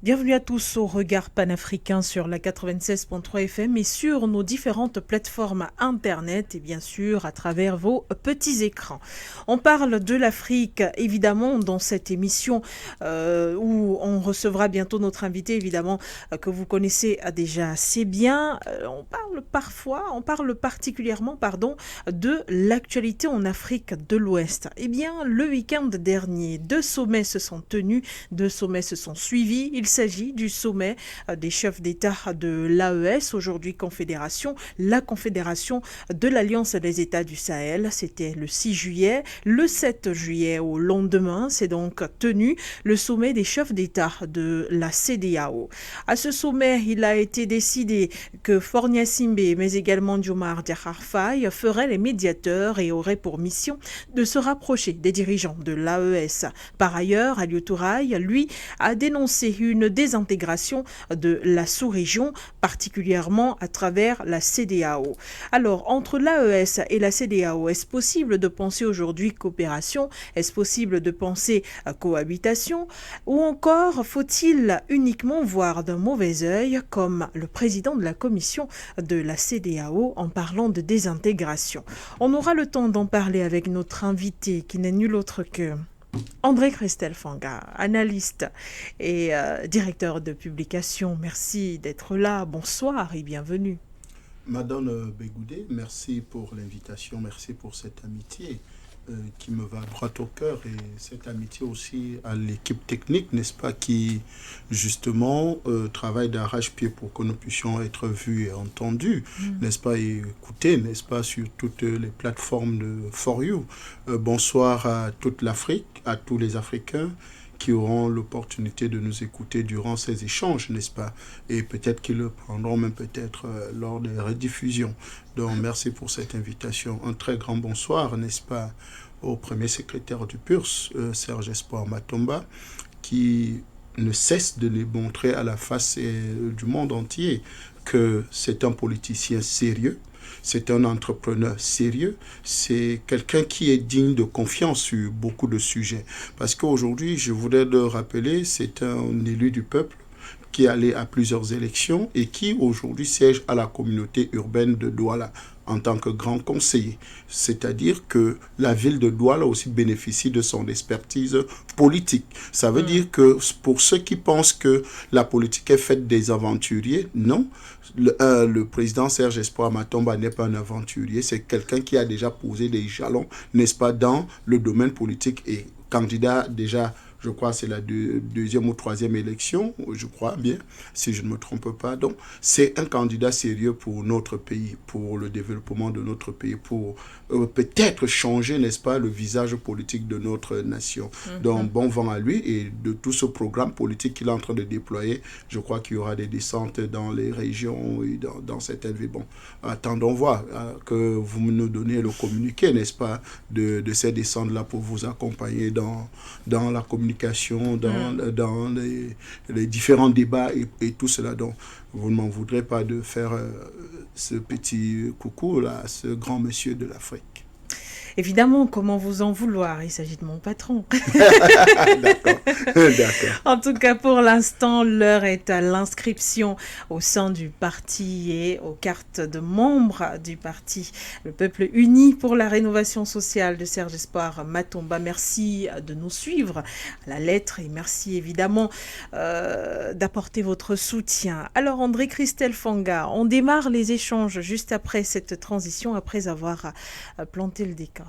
Bienvenue à tous au Regard panafricain sur la 96.3 FM et sur nos différentes plateformes internet et bien sûr à travers vos petits écrans. On parle de l'Afrique évidemment dans cette émission où on recevra bientôt notre invité évidemment que vous connaissez déjà assez bien. On parle particulièrement de l'actualité en Afrique de l'Ouest. Eh bien le week-end dernier, deux sommets se sont tenus, deux sommets se sont suivis. Il s'agit du sommet des chefs d'État de l'AES, aujourd'hui Confédération, la Confédération de l'Alliance des États du Sahel. C'était le 6 juillet. Le 7 juillet, au lendemain, c'est donc tenu le sommet des chefs d'État de la CEDEAO. À ce sommet, il a été décidé que Faure Gnassingbe, mais également Diomaye Diakhar Faye, feraient les médiateurs et auraient pour mission de se rapprocher des dirigeants de l'AES. Par ailleurs, Aliou Touraï, lui, a dénoncé une désintégration de la sous-région, particulièrement à travers la CEDEAO. Alors, entre l'AES et la CEDEAO, est-ce possible de penser aujourd'hui coopération? Est-ce possible de penser cohabitation? Ou encore, faut-il uniquement voir d'un mauvais œil, comme le président de la commission de la CEDEAO, en parlant de désintégration? On aura le temps d'en parler avec notre invité, qui n'est nul autre que André-Christelle Fanga, analyste et directeur de publication. Merci d'être là. Bonsoir et bienvenue. Madame Bégoudé, merci pour l'invitation, merci pour cette amitié qui me va droit au cœur et cette amitié aussi à l'équipe technique, n'est-ce pas, qui justement travaille d'arrache-pied pour que nous puissions être vus et entendus, n'est-ce pas, et écoutés, n'est-ce pas, sur toutes les plateformes de For You. Bonsoir à toute l'Afrique, à tous les Africains qui auront l'opportunité de nous écouter durant ces échanges, n'est-ce pas? Et peut-être qu'ils le prendront même peut-être lors des rediffusions. Donc, merci pour cette invitation. Un très grand bonsoir, n'est-ce pas, au premier secrétaire du PURS, Serge Espoir Matomba, qui ne cesse de démontrer à la face du monde entier que c'est un politicien sérieux. C'est un entrepreneur sérieux, c'est quelqu'un qui est digne de confiance sur beaucoup de sujets. Parce qu'aujourd'hui, je voudrais le rappeler, c'est un élu du peuple qui est allé à plusieurs élections et qui aujourd'hui siège à la communauté urbaine de Douala en tant que grand conseiller. C'est-à-dire que la ville de Douala aussi bénéficie de son expertise politique. Ça veut dire que pour ceux qui pensent que la politique est faite des aventuriers, non. Le président Serge Espoir Matomba n'est pas un aventurier, c'est quelqu'un qui a déjà posé des jalons, n'est-ce pas, dans le domaine politique et candidat déjà. Je crois que c'est la deuxième ou troisième élection, je crois bien, si je ne me trompe pas. Donc, c'est un candidat sérieux pour notre pays, pour le développement de notre pays, pour peut-être changer, n'est-ce pas, le visage politique de notre nation. Donc, bon vent à lui et de tout ce programme politique qu'il est en train de déployer, je crois qu'il y aura des descentes dans les régions et dans certaines villes. Bon, attendons voir que vous nous donnez le communiqué, n'est-ce pas, de ces descentes-là pour vous accompagner dans la communication, dans les différents débats et tout cela. Donc, vous ne m'en voudrez pas de faire ce petit coucou là, à ce grand monsieur de l'Afrique. Évidemment, comment vous en vouloir? Il s'agit de mon patron. D'accord. En tout cas, pour l'instant, l'heure est à l'inscription au sein du parti et aux cartes de membres du parti, le Peuple uni pour la rénovation sociale de Serge Espoir Matomba. Merci de nous suivre à la lettre et merci évidemment d'apporter votre soutien. Alors, André-Christelle Fanga, on démarre les échanges juste après cette transition, après avoir planté le décor.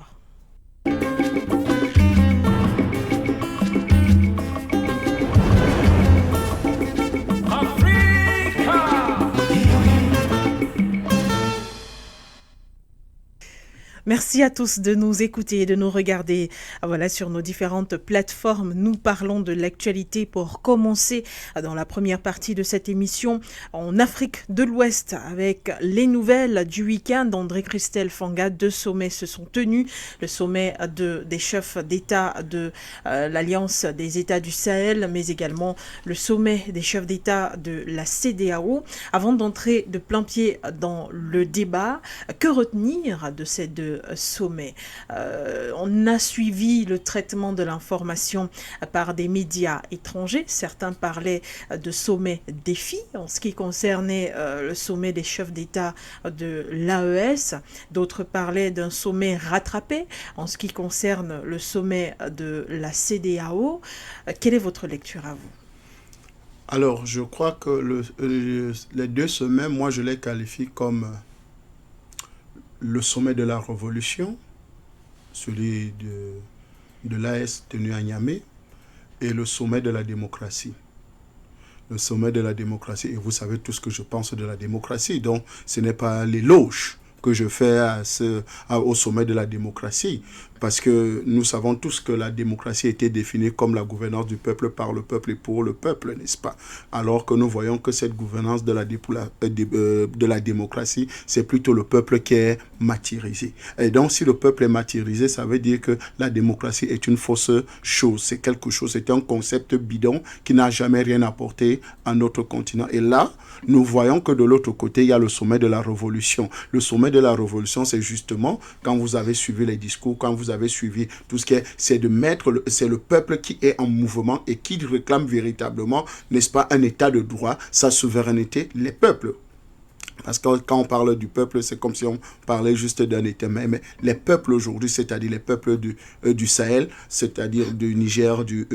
Merci à tous de nous écouter et de nous regarder. Voilà, sur nos différentes plateformes, nous parlons de l'actualité pour commencer dans la première partie de cette émission en Afrique de l'Ouest avec les nouvelles du week-end. André-Christelle Fanga, deux sommets se sont tenus. Le sommet des chefs d'État de l'Alliance des États du Sahel, mais également le sommet des chefs d'État de la CEDEAO. Avant d'entrer de plein pied dans le débat, que retenir de ces deux ce sommet. On a suivi le traitement de l'information par des médias étrangers. Certains parlaient de sommet défi en ce qui concernait le sommet des chefs d'État de l'AES. D'autres parlaient d'un sommet rattrapé en ce qui concerne le sommet de la CEDEAO. Quelle est votre lecture à vous? Alors, je crois que les deux sommets, moi, je les qualifie comme le sommet de la révolution, celui de l'AES tenu à Niamey, et le sommet de la démocratie. Le sommet de la démocratie, et vous savez tout ce que je pense de la démocratie, donc ce n'est pas l'éloge que je fais au sommet de la démocratie, parce que nous savons tous que la démocratie a été définie comme la gouvernance du peuple par le peuple et pour le peuple, n'est-ce pas? Alors que nous voyons que cette gouvernance de la démocratie, c'est plutôt le peuple qui est martyrisé. Et donc, si le peuple est martyrisé, ça veut dire que la démocratie est une fausse chose. C'est quelque chose, c'est un concept bidon qui n'a jamais rien apporté à notre continent. Et là, nous voyons que de l'autre côté, il y a le sommet de la révolution. Le sommet de la révolution, c'est justement quand vous avez suivi les discours, quand vous avez suivi tout ce qui est, c'est le peuple qui est en mouvement et qui réclame véritablement, n'est-ce pas, un état de droit, sa souveraineté, les peuples. Parce que quand on parle du peuple, c'est comme si on parlait juste d'un État. Mais les peuples aujourd'hui, c'est-à-dire les peuples du Sahel, c'est-à-dire du Niger, du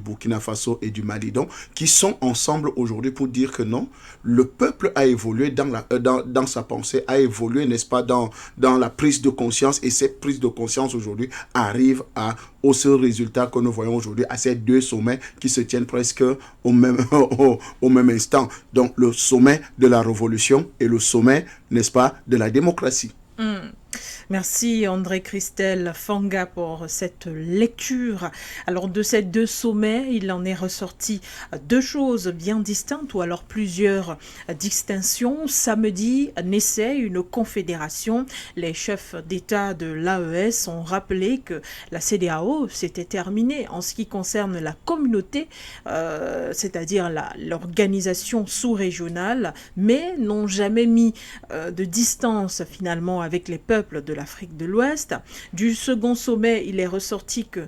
Burkina Faso et du Mali, donc, qui sont ensemble aujourd'hui pour dire que non, le peuple a évolué dans sa pensée, a évolué, n'est-ce pas, dans la prise de conscience. Et cette prise de conscience aujourd'hui arrive au seul résultat que nous voyons aujourd'hui à ces deux sommets qui se tiennent presque au même instant. Donc le sommet de la révolution et le sommet, n'est-ce pas, de la démocratie. Merci André Christelle Fanga pour cette lecture. Alors de ces deux sommets, il en est ressorti deux choses bien distinctes ou alors plusieurs distinctions. Samedi naissait une confédération. Les chefs d'État de l'AES ont rappelé que la CEDEAO s'était terminée en ce qui concerne la communauté, c'est-à-dire l'organisation sous-régionale, mais n'ont jamais mis de distance finalement avec les peuples de l'Afrique de l'Ouest. Du second sommet, il est ressorti que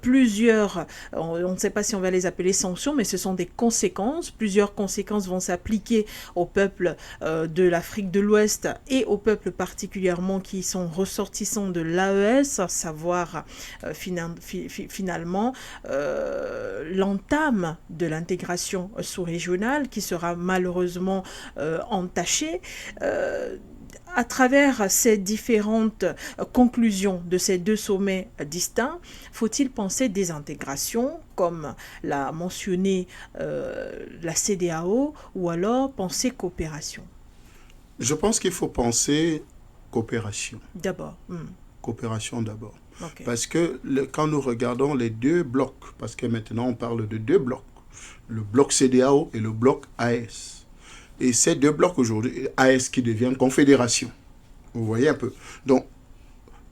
plusieurs, on ne sait pas si on va les appeler sanctions, mais ce sont des conséquences. Plusieurs conséquences vont s'appliquer aux peuples de l'Afrique de l'Ouest et aux peuples particulièrement qui sont ressortissants de l'AES, à savoir finalement l'entame de l'intégration sous-régionale qui sera malheureusement entachée. À travers ces différentes conclusions de ces deux sommets distincts, faut-il penser désintégration, comme l'a mentionné la CEDEAO, ou alors penser coopération? Je pense qu'il faut penser coopération. D'abord. Coopération d'abord. Okay. Parce que quand nous regardons les deux blocs, parce que maintenant on parle de deux blocs, le bloc CEDEAO et le bloc AES. Et ces deux blocs aujourd'hui, AES qui devient confédération. Vous voyez un peu. Donc,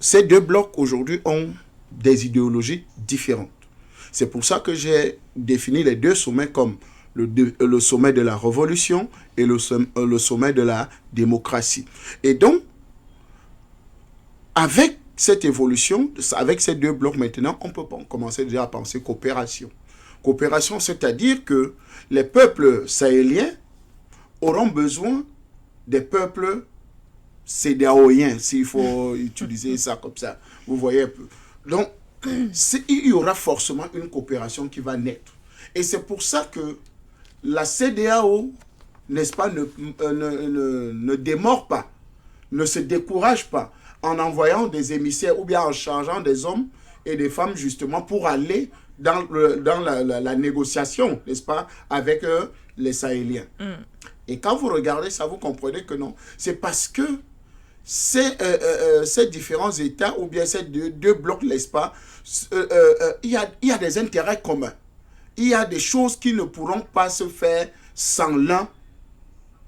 ces deux blocs aujourd'hui ont des idéologies différentes. C'est pour ça que j'ai défini les deux sommets comme le sommet de la révolution et le sommet de la démocratie. Et donc, avec cette évolution, avec ces deux blocs maintenant, on peut commencer déjà à penser coopération. Coopération, c'est-à-dire que les peuples sahéliens auront besoin des peuples cédéaoïens, s'il faut utiliser ça comme ça. Vous voyez un peu. Donc, il y aura forcément une coopération qui va naître. Et c'est pour ça que la CEDEAO, n'est-ce pas, ne démord pas, ne se décourage pas en envoyant des émissaires ou bien en chargeant des hommes et des femmes justement pour aller dans la négociation, n'est-ce pas, avec les Sahéliens. Et quand vous regardez ça, vous comprenez que non. C'est parce que ces différents États ou bien ces deux blocs, n'est-ce pas, il y a des intérêts communs. Il y a des choses qui ne pourront pas se faire sans l'un.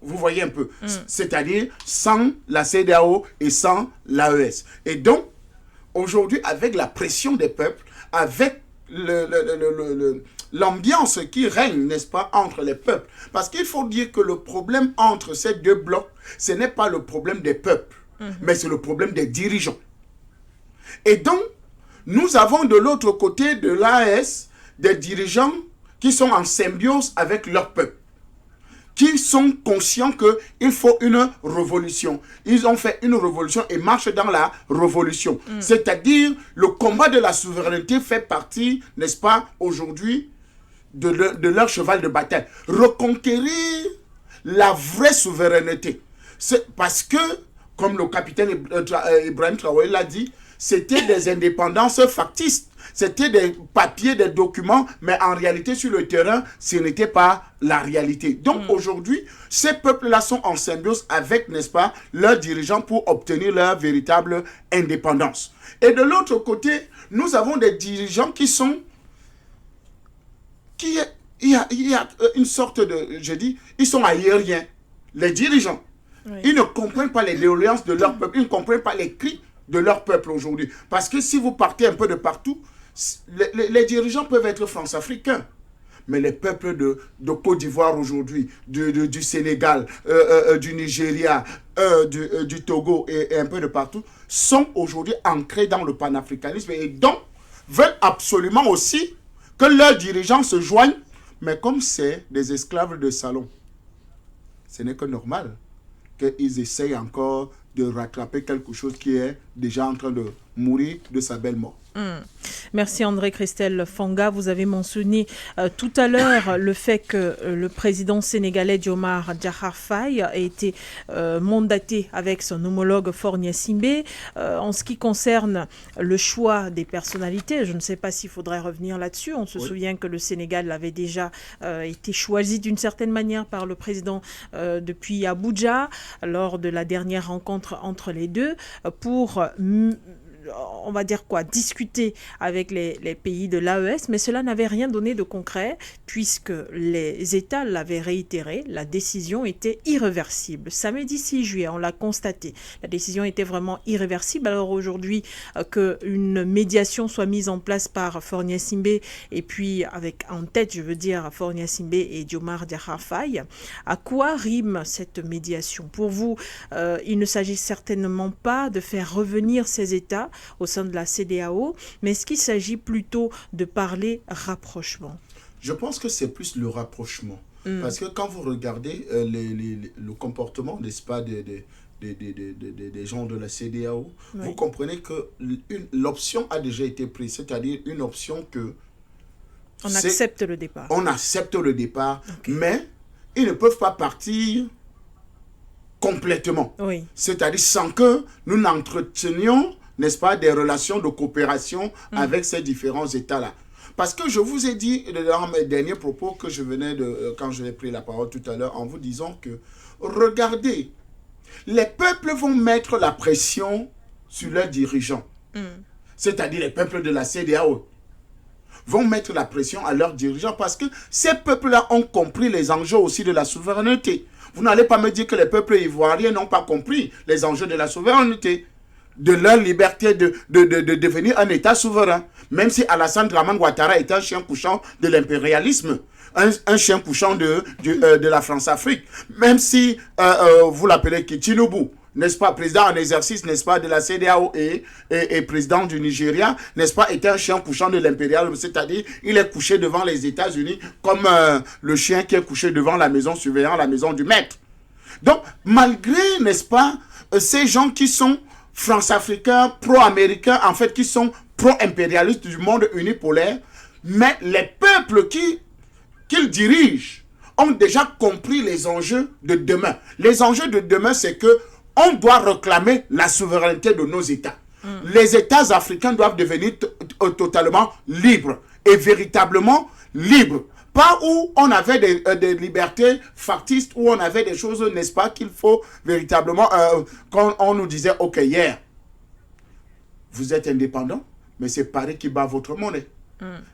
Vous voyez un peu. C'est-à-dire sans la CEDEAO et sans l'AES. Et donc, aujourd'hui, avec la pression des peuples, avec l'ambiance qui règne, n'est-ce pas, entre les peuples. Parce qu'il faut dire que le problème entre ces deux blocs, ce n'est pas le problème des peuples, mais c'est le problème des dirigeants. Et donc, nous avons de l'autre côté de l'AES des dirigeants qui sont en symbiose avec leur peuple, qui sont conscients qu'il faut une révolution. Ils ont fait une révolution et marchent dans la révolution. C'est-à-dire, le combat de la souveraineté fait partie, n'est-ce pas, aujourd'hui, de leur cheval de bataille. Reconquérir la vraie souveraineté. C'est parce que, comme le capitaine Ibrahim Traoré l'a dit, c'était des indépendances factices. C'était des papiers, des documents, mais en réalité, sur le terrain, ce n'était pas la réalité. Donc aujourd'hui, ces peuples-là sont en symbiose avec, n'est-ce pas, leurs dirigeants pour obtenir leur véritable indépendance. Et de l'autre côté, nous avons des dirigeants qui sont... Il y a une sorte de... Je dis, ils sont aériens. Les dirigeants. Oui. Ils ne comprennent pas les doléances de leur peuple. Ils ne comprennent pas les cris de leur peuple aujourd'hui. Parce que si vous partez un peu de partout, les dirigeants peuvent être france-africains. Mais les peuples de Côte d'Ivoire aujourd'hui, du Sénégal, du Nigeria, du Togo et un peu de partout, sont aujourd'hui ancrés dans le panafricanisme et donc veulent absolument aussi que leurs dirigeants se joignent. Mais comme c'est des esclaves de salon, ce n'est que normal qu'ils essayent encore de rattraper quelque chose qui est déjà en train de mourir de sa belle mort. Merci André-Christelle Fanga. Vous avez mentionné tout à l'heure le fait que le président sénégalais Diomaye Diakhar Faye a été mandaté avec son homologue Faure Gnassingbé. En ce qui concerne le choix des personnalités, je ne sais pas s'il faudrait revenir là-dessus. On se souvient que le Sénégal avait déjà été choisi d'une certaine manière par le président depuis Abuja lors de la dernière rencontre entre les deux pour... on va dire quoi, discuter avec les pays de l'AES, mais cela n'avait rien donné de concret puisque les États l'avaient réitéré, la décision était irréversible. Samedi 6 juillet, on l'a constaté, la décision était vraiment irréversible. Alors aujourd'hui, qu'une médiation soit mise en place par Faure Gnassingbé et puis avec en tête, je veux dire, Faure Gnassingbé et Diomaye Diakhar Faye, à quoi rime cette médiation? Pour vous, il ne s'agit certainement pas de faire revenir ces États au sein de la CEDEAO, mais est-ce qu'il s'agit plutôt de parler rapprochement? Je pense que c'est plus le rapprochement. Parce que quand vous regardez le comportement, n'est-ce pas, des gens de la CEDEAO, vous comprenez que l'option a déjà été prise, c'est-à-dire une option que... On accepte le départ. On accepte le départ, mais ils ne peuvent pas partir complètement. C'est-à-dire sans que nous n'entretenions, n'est-ce pas, des relations de coopération avec ces différents États-là. Parce que je vous ai dit dans mes derniers propos que je venais quand je l'ai pris la parole tout à l'heure, en vous disant que, regardez, les peuples vont mettre la pression sur leurs dirigeants. C'est-à-dire les peuples de la CEDEAO vont mettre la pression à leurs dirigeants parce que ces peuples-là ont compris les enjeux aussi de la souveraineté. Vous n'allez pas me dire que les peuples ivoiriens n'ont pas compris les enjeux de la souveraineté, de leur liberté de devenir un État souverain. Même si Alassane Dramane Ouattara est un chien couchant de l'impérialisme, un chien couchant de la France-Afrique. Même si vous l'appelez Tinubu, n'est-ce pas, président en exercice, n'est-ce pas, de la CEDEAO et président du Nigeria, n'est-ce pas, est un chien couchant de l'impérialisme, c'est-à-dire il est couché devant les États-Unis comme le chien qui est couché devant la maison surveillant la maison du maître. Donc, malgré, n'est-ce pas, ces gens qui sont France-africains, pro-américains, en fait, qui sont pro-impérialistes du monde unipolaire, mais les peuples qu'ils dirigent ont déjà compris les enjeux de demain. Les enjeux de demain, c'est que on doit réclamer la souveraineté de nos États. Les États africains doivent devenir totalement libres et véritablement libres. Pas où on avait des libertés factices, où on avait des choses, n'est-ce pas, qu'il faut véritablement... quand on nous disait, OK, hier, vous êtes indépendant, mais c'est Paris qui bat votre monnaie,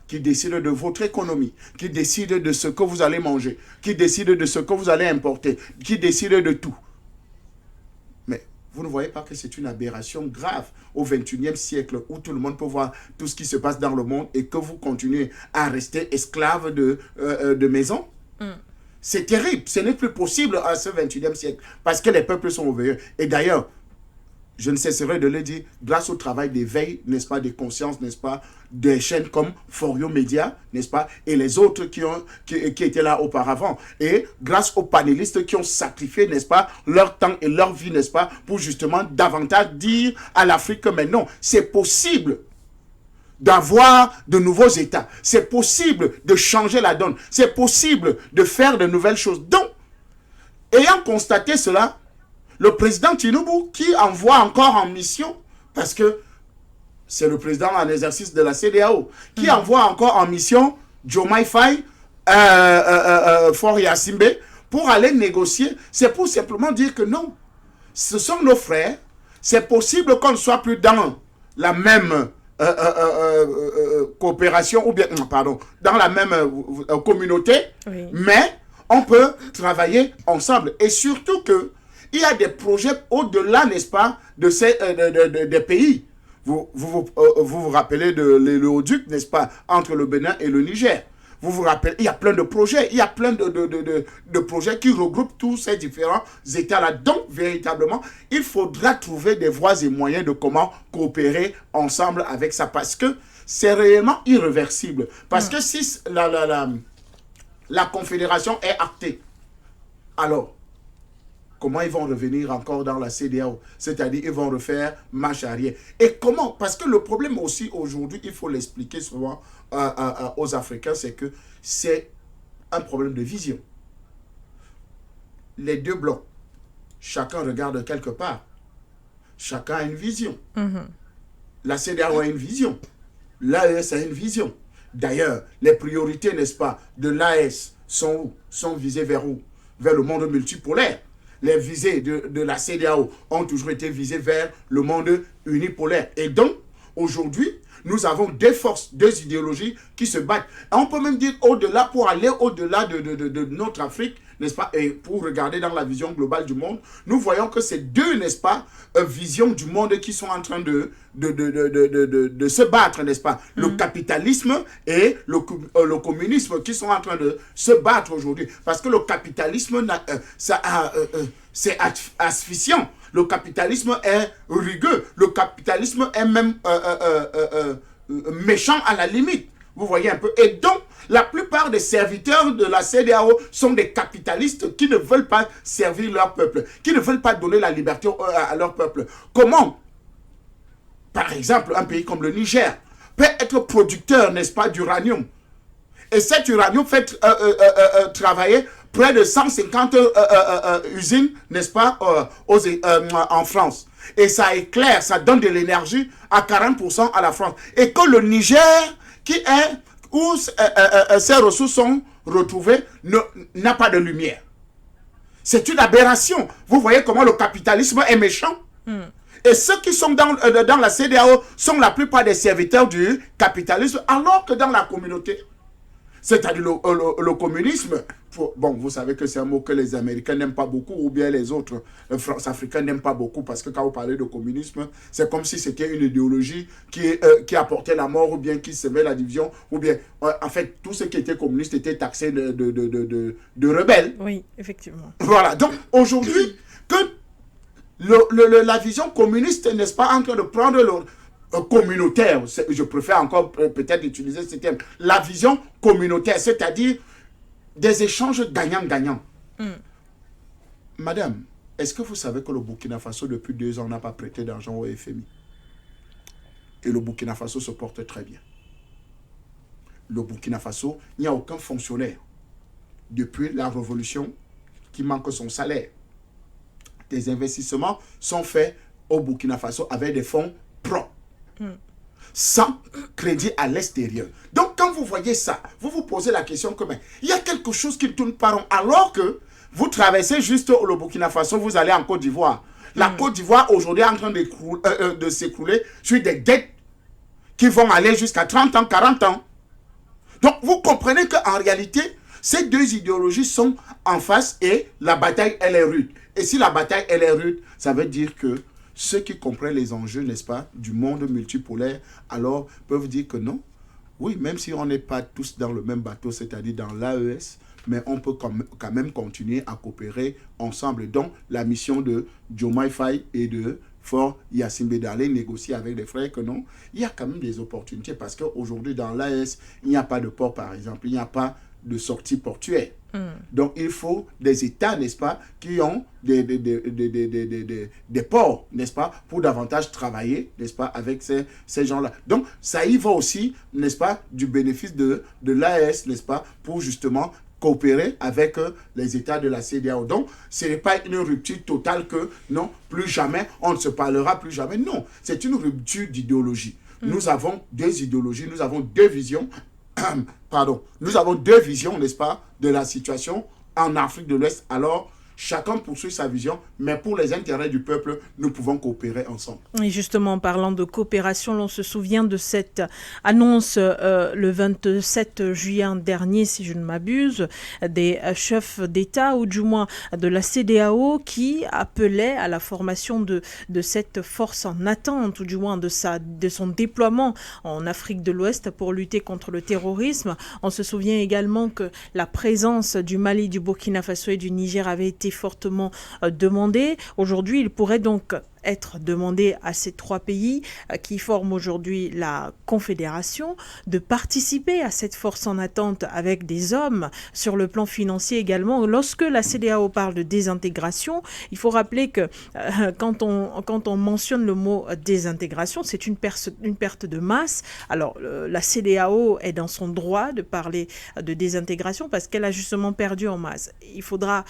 qui décide de votre économie, qui décide de ce que vous allez manger, qui décide de ce que vous allez importer, qui décide de tout. Mais vous ne voyez pas que c'est une aberration grave au XXIe siècle où tout le monde peut voir tout ce qui se passe dans le monde et que vous continuez à rester esclave de maison? C'est terrible. Ce n'est plus possible à ce XXIe siècle parce que les peuples sont ouverts. Et d'ailleurs, je ne cesserai de le dire, grâce au travail d'éveil, n'est-ce pas, des consciences, n'est-ce pas, des chaînes comme Forio Media, n'est-ce pas, et les autres qui étaient là auparavant. Et grâce aux panélistes qui ont sacrifié, n'est-ce pas, leur temps et leur vie, n'est-ce pas, pour justement davantage dire à l'Afrique que mais non, c'est possible d'avoir de nouveaux États. C'est possible de changer la donne. C'est possible de faire de nouvelles choses. Donc, ayant constaté cela, le président Tinubu, qui envoie encore en mission, parce que c'est le président en exercice de la CEDEAO, qui envoie encore en mission Diomaye Faye, Faure Gnassingbé, pour aller négocier, c'est pour simplement dire que non, ce sont nos frères, c'est possible qu'on ne soit plus dans la même coopération, ou bien, pardon, dans la même communauté, oui. Mais on peut travailler ensemble. Et surtout que il y a des projets au-delà, n'est-ce pas, de des pays. Vous rappelez de l'oléoduc, n'est-ce pas, entre le Bénin et le Niger. Vous vous rappelez, il y a plein de projets, il y a plein de projets qui regroupent tous ces différents États-là. Donc, véritablement, il faudra trouver des voies et moyens de comment coopérer ensemble avec ça, parce que c'est réellement irréversible. Parce que si la confédération est actée, alors, comment ils vont revenir encore dans la CEDEAO? C'est-à-dire, ils vont refaire marche arrière. Et comment? Parce que le problème aussi aujourd'hui, il faut l'expliquer souvent aux Africains, c'est que c'est un problème de vision. Les deux blocs, chacun regarde quelque part. Chacun a une vision. La CEDEAO a une vision. L'AES a une vision. D'ailleurs, les priorités, n'est-ce pas, de l'AES sont visées vers où? Vers le monde multipolaire. Les visées de la CEDEAO ont toujours été visées vers le monde unipolaire. Et donc, aujourd'hui, nous avons deux forces, deux idéologies qui se battent. Et on peut même dire au-delà, pour aller au-delà de notre Afrique, n'est-ce pas, et pour regarder dans la vision globale du monde, nous voyons que ces deux, n'est-ce pas, visions du monde qui sont en train de se battre, n'est-ce pas, le capitalisme et le communisme qui sont en train de se battre aujourd'hui. Parce que le capitalisme, c'est asphyxiant. Le capitalisme est rugueux. Le capitalisme est même méchant à la limite. Vous voyez un peu. Et donc, la plupart des serviteurs de la CEDEAO sont des capitalistes qui ne veulent pas servir leur peuple, qui ne veulent pas donner la liberté à leur peuple. Comment, par exemple, un pays comme le Niger peut être producteur, n'est-ce pas, d'uranium? Et cet uranium fait travailler près de 150 usines, n'est-ce pas, en France. Et ça éclaire, ça donne de l'énergie à 40% à la France. Et que le Niger, où ces ressources sont retrouvées, n'a pas de lumière. C'est une aberration. Vous voyez comment le capitalisme est méchant? Et ceux qui sont dans la CEDEAO sont la plupart des serviteurs du capitalisme, alors que dans la communauté, c'est-à-dire le communisme, bon, vous savez que c'est un mot que les Américains n'aiment pas beaucoup, ou bien les autres France-Africains n'aiment pas beaucoup, parce que quand vous parlez de communisme, c'est comme si c'était une idéologie qui apportait la mort, ou bien qui semait la division, ou bien, en fait, tout ce qui était communiste était taxé de rebelles. Oui, effectivement. Voilà, donc aujourd'hui, que la vision communiste, n'est-ce pas, en train de prendre communautaire, je préfère encore peut-être utiliser ce terme, la vision communautaire, c'est-à-dire des échanges gagnant-gagnant. Madame, est-ce que vous savez que le Burkina Faso, depuis 2 ans, n'a pas prêté d'argent au FMI? Et le Burkina Faso se porte très bien. Le Burkina Faso, il n'y a aucun fonctionnaire depuis la révolution qui manque son salaire. Des investissements sont faits au Burkina Faso avec des fonds propres, sans crédit à l'extérieur. Donc, quand vous voyez ça, vous vous posez la question que, il y a quelque chose qui tourne pas rond, alors que vous traversez juste le Burkina Faso, vous allez en Côte d'Ivoire. La Côte d'Ivoire, aujourd'hui, est en train de s'écrouler sur des dettes qui vont aller jusqu'à 30 ans, 40 ans. Donc, vous comprenez qu'en réalité, ces deux idéologies sont en face et la bataille, elle est rude. Et si la bataille, elle est rude, ça veut dire que ceux qui comprennent les enjeux, n'est-ce pas, du monde multipolaire, alors peuvent dire que non. Oui, même si on n'est pas tous dans le même bateau, c'est-à-dire dans l'AES, mais on peut quand même continuer à coopérer ensemble. Donc, la mission de Diomaye Faye et de Fort Yacine d'aller négocier avec les frères que non, il y a quand même des opportunités parce qu'aujourd'hui dans l'AES, il n'y a pas de port par exemple, il n'y a pas de sortie portuaire. Donc il faut des États, n'est-ce pas, qui ont des ports, n'est-ce pas, pour davantage travailler, n'est-ce pas, avec ces gens-là. Donc ça y va aussi, n'est-ce pas, du bénéfice de l'AES, n'est-ce pas, pour justement coopérer avec les États de la CEDEAO. Donc, ce n'est pas une rupture totale que, non, plus jamais, on ne se parlera plus jamais. Non, c'est une rupture d'idéologie. Nous avons deux idéologies, nous avons deux visions, nous avons deux visions, n'est-ce pas, de la situation en Afrique de l'Ouest. Alors, chacun poursuit sa vision, mais pour les intérêts du peuple, nous pouvons coopérer ensemble. Et justement, en parlant de coopération, l'on se souvient de cette annonce le 27 juin dernier, si je ne m'abuse, des chefs d'État, ou du moins de la CEDEAO, qui appelaient à la formation de cette force en attente, ou du moins de son déploiement en Afrique de l'Ouest pour lutter contre le terrorisme. On se souvient également que la présence du Mali, du Burkina Faso et du Niger avait été fortement demandé. Aujourd'hui, il pourrait donc être demandé à ces trois pays qui forment aujourd'hui la Confédération de participer à cette force en attente avec des hommes sur le plan financier également. Lorsque la CEDEAO parle de désintégration, il faut rappeler que quand on mentionne le mot désintégration, c'est une perte de masse. Alors la CEDEAO est dans son droit de parler de désintégration parce qu'elle a justement perdu en masse. Il faudra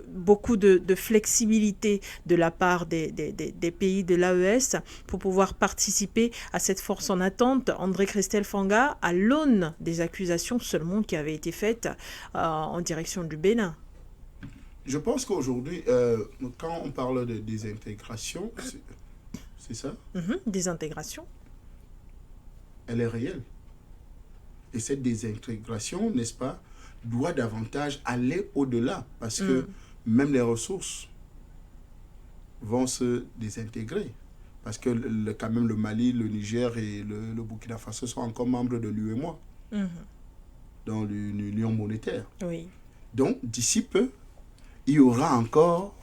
beaucoup de flexibilité de la part des pays de l'AES pour pouvoir participer à cette force en attente. André Christelle Fanga, à l'aune des accusations seulement qui avaient été faites en direction du Bénin. Je pense qu'aujourd'hui, quand on parle de désintégration, c'est ça? Désintégration. Elle est réelle. Et cette désintégration, n'est-ce pas, doit davantage aller au-delà parce que même les ressources vont se désintégrer. Parce que quand même le Mali, le Niger et le Burkina Faso sont encore membres de l'UEMOA, dans l'Union monétaire. Oui. Donc, d'ici peu, il y aura encore,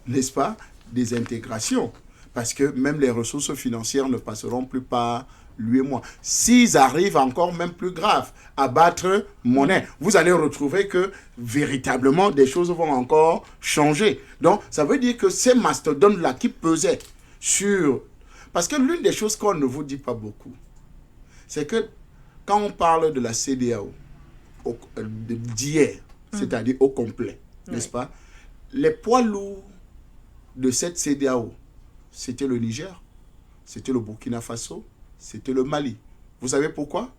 n'est-ce pas, des intégrations. Parce que même les ressources financières ne passeront plus par l'UEMOA. S'ils arrivent encore même plus grave à battre monnaie, vous allez retrouver que véritablement des choses vont encore changer. Donc ça veut dire que ces mastodontes-là qui pesaient sur... Parce que l'une des choses qu'on ne vous dit pas beaucoup, c'est que quand on parle de la CEDEAO d'hier, c'est-à-dire au complet, n'est-ce pas, les poids lourds de cette CEDEAO, c'était le Niger, c'était le Burkina Faso, c'était le Mali. Vous savez pourquoi?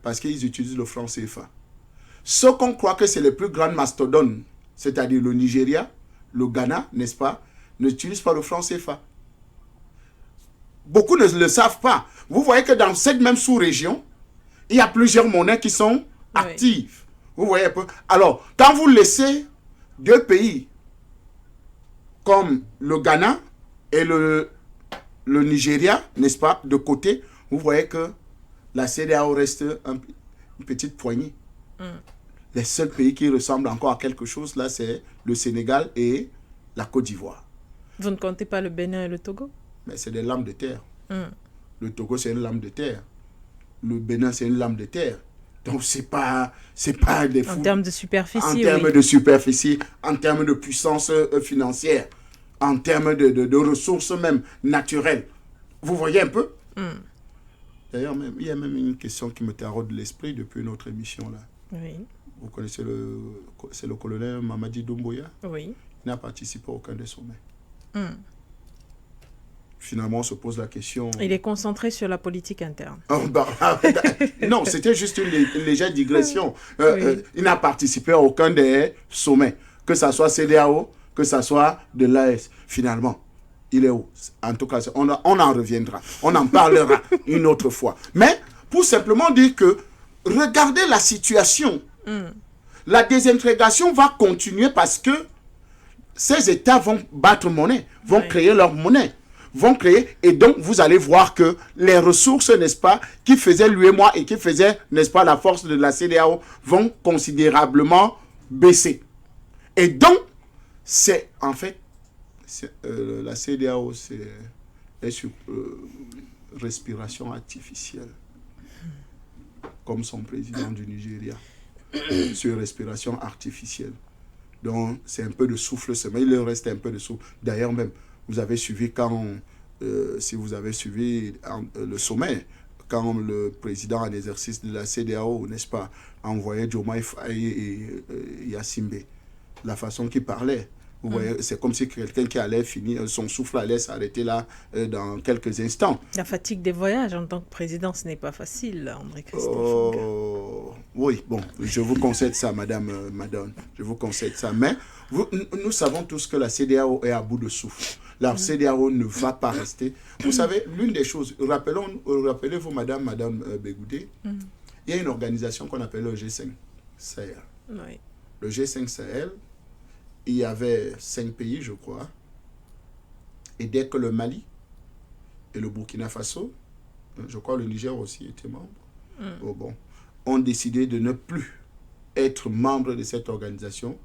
Parce qu'ils utilisent le franc CFA. Ceux qu'on croit que c'est les plus grands mastodontes, c'est-à-dire le Nigeria, le Ghana, n'est-ce pas, n'utilisent pas le franc CFA. Beaucoup ne le savent pas. Vous voyez que dans cette même sous-région, il y a plusieurs monnaies qui sont actives. Vous voyez un peu. Alors, quand vous laissez deux pays comme le Ghana et le Nigeria, n'est-ce pas, de côté, vous voyez que la CEDEAO reste une petite poignée. Les seuls pays qui ressemblent encore à quelque chose, là, c'est le Sénégal et la Côte d'Ivoire. Vous ne comptez pas le Bénin et le Togo? Mais c'est des lames de terre. Le Togo, c'est une lame de terre. Le Bénin, c'est une lame de terre. Donc, c'est pas des fous. En termes de superficie, En termes de superficie, en termes de puissance financière, en termes de ressources même naturelles. Vous voyez un peu? D'ailleurs, il y a même une question qui me taraude l'esprit depuis notre émission là. Oui. Vous connaissez c'est le colonel Mamadi Doumbouya? Oui. Il n'a participé à aucun des sommets. Finalement, on se pose la question... Il est concentré sur la politique interne. Non, c'était juste une légère digression. Il n'a participé à aucun des sommets, que ce soit CEDEAO, que ce soit de l'AES. Finalement, il est où? En tout cas, on en reviendra. On en parlera une autre fois. Mais pour simplement dire que, regardez la situation. La désintégration va continuer parce que ces États vont battre monnaie, vont créer leur monnaie. Et donc vous allez voir que les ressources, n'est-ce pas, qui faisaient l'UEMOA et qui faisaient, n'est-ce pas, la force de la CEDEAO vont considérablement baisser. Et donc, c'est La CEDEAO, est sur respiration artificielle, comme son président du Nigeria, sur respiration artificielle. Donc, c'est un peu de souffle seulement. Il leur reste un peu de souffle. D'ailleurs, même, vous avez suivi si vous avez suivi le sommet, quand le président en exercice de la CEDEAO, n'est-ce pas, envoyait Diomaye Faye et Yassimbe, la façon qu'il parlait. Vous voyez, c'est comme si quelqu'un qui allait finir, son souffle allait s'arrêter là dans quelques instants. La fatigue des voyages en tant que président, ce n'est pas facile, André-Christophe. Oui, bon, je vous concède ça, Madame Madone. Je vous concède ça. Mais nous savons tous que la CEDEAO est à bout de souffle. La CEDEAO ne va pas rester. Vous savez, l'une des choses, rappelez-vous, Madame Begoudé, il y a une organisation qu'on appelle le G5 Sahel. Oui. Le G5 Sahel, il y avait 5 pays, je crois. Et dès que le Mali et le Burkina Faso, je crois le Niger aussi était membre, ont décidé de ne plus être membre de cette organisation,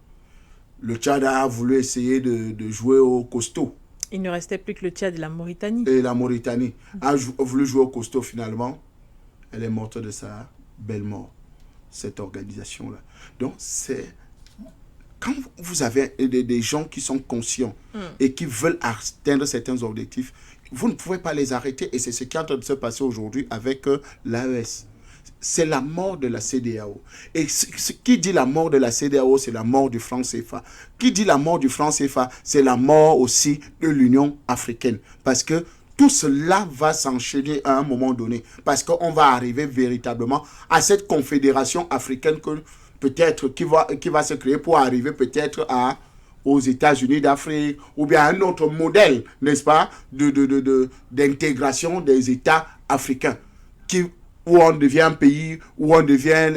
le Tchad a voulu essayer de jouer au costaud. Il ne restait plus que le Tchad et la Mauritanie. Et la Mauritanie a voulu jouer au costaud finalement. Elle est morte de sa belle mort, cette organisation-là. Donc, c'est... Quand vous avez des gens qui sont conscients et qui veulent atteindre certains objectifs, vous ne pouvez pas les arrêter. Et c'est ce qui est en train de se passer aujourd'hui avec l'AES. C'est la mort de la CEDEAO. Et qui dit la mort de la CEDEAO, c'est la mort du franc CFA. Qui dit la mort du franc CFA, c'est la mort aussi de l'Union africaine. Parce que tout cela va s'enchaîner à un moment donné. Parce qu'on va arriver véritablement à cette confédération africaine que peut-être qui va se créer pour arriver peut-être aux États-Unis d'Afrique ou bien un autre modèle, n'est-ce pas, d'intégration des États africains où on devient un pays, où on devient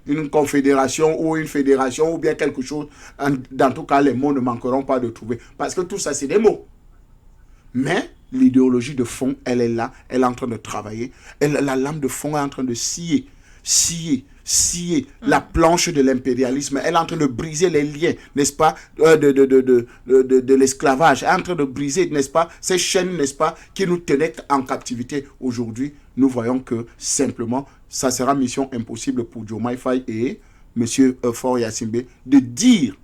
une confédération ou une fédération ou bien quelque chose. Dans tout cas, les mots ne manqueront pas de trouver. Parce que tout ça, c'est des mots. Mais l'idéologie de fond, elle est là, elle est en train de travailler. La lame de fond est en train de scier la planche de l'impérialisme. Elle est en train de briser les liens, n'est-ce pas, de l'esclavage. Elle est en train de briser, n'est-ce pas, ces chaînes, n'est-ce pas, qui nous tenaient en captivité. Aujourd'hui, nous voyons que simplement, ça sera mission impossible pour Diomaye Faye et M. Faure Yassimbe de dire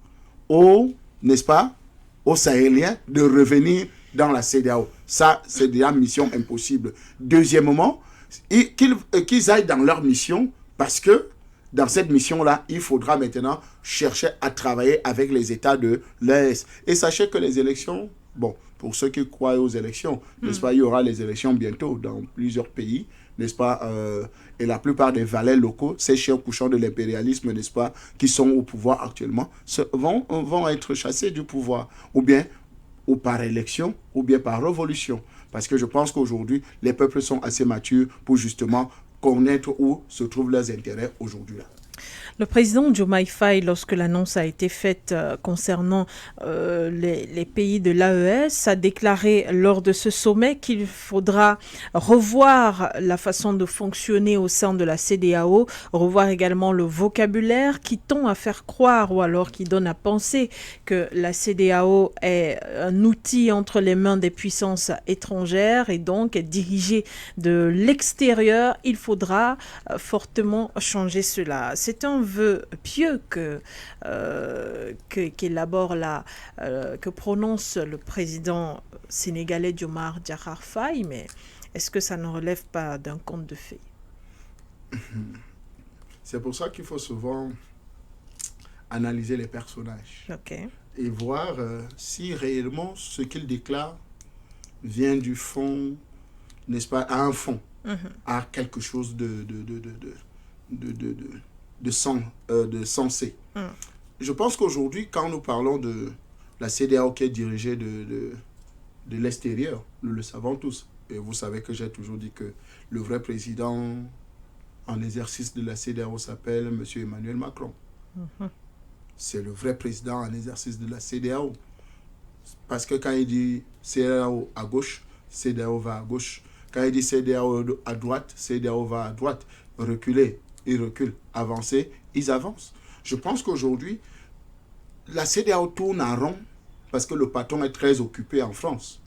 n'est-ce pas, aux Sahéliens de revenir dans la CEDEAO. Ça, c'est déjà mission impossible. Deuxièmement, qu'ils aillent dans leur mission, parce que dans cette mission-là, il faudra maintenant chercher à travailler avec les États de l'ES. Et sachez que les élections, bon, pour ceux qui croient aux élections, n'est-ce pas, il y aura les élections bientôt dans plusieurs pays, n'est-ce pas, et la plupart des valets locaux, ces chiens couchants de l'impérialisme, n'est-ce pas, qui sont au pouvoir actuellement, vont être chassés du pouvoir, ou par élection, ou bien par révolution. Parce que je pense qu'aujourd'hui, les peuples sont assez matures pour justement connaître où se trouvent leurs intérêts aujourd'hui. Le président Diomaye Faye, lorsque l'annonce a été faite concernant les pays de l'AES, a déclaré lors de ce sommet qu'il faudra revoir la façon de fonctionner au sein de la CEDEAO, revoir également le vocabulaire qui tend à faire croire ou alors qui donne à penser que la CEDEAO est un outil entre les mains des puissances étrangères et donc est dirigée de l'extérieur. Il faudra fortement changer cela. C'est un vœu pieux qu'élabore que prononce le président sénégalais Diomaye Diakhar Faye, mais est-ce que ça ne relève pas d'un conte de fées? C'est pour ça qu'il faut souvent analyser les personnages et voir si réellement ce qu'ils déclarent vient du fond, n'est-ce pas, à un fond, à quelque chose de sensé. Je pense qu'aujourd'hui, quand nous parlons de la CEDEAO qui est dirigée de l'extérieur, nous le savons tous. Et vous savez que j'ai toujours dit que le vrai président en exercice de la CEDEAO s'appelle M. Emmanuel Macron. C'est le vrai président en exercice de la CEDEAO. Parce que quand il dit CEDEAO à gauche, CEDEAO va à gauche. Quand il dit CEDEAO à droite, CEDEAO va à droite. Reculer, ils reculent. Avancer, ils avancent. Je pense qu'aujourd'hui, la CEDEAO tourne en rond parce que le patron est très occupé en France.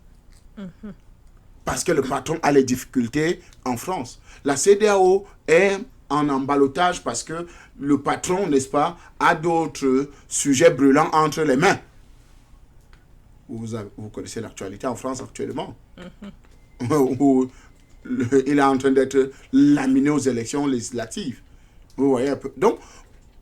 Parce que le patron a les difficultés en France. La CEDEAO est en emballotage parce que le patron, n'est-ce pas, a d'autres sujets brûlants entre les mains. Vous connaissez l'actualité en France actuellement. Où il est en train d'être laminé aux élections législatives. Vous voyez un peu. Donc,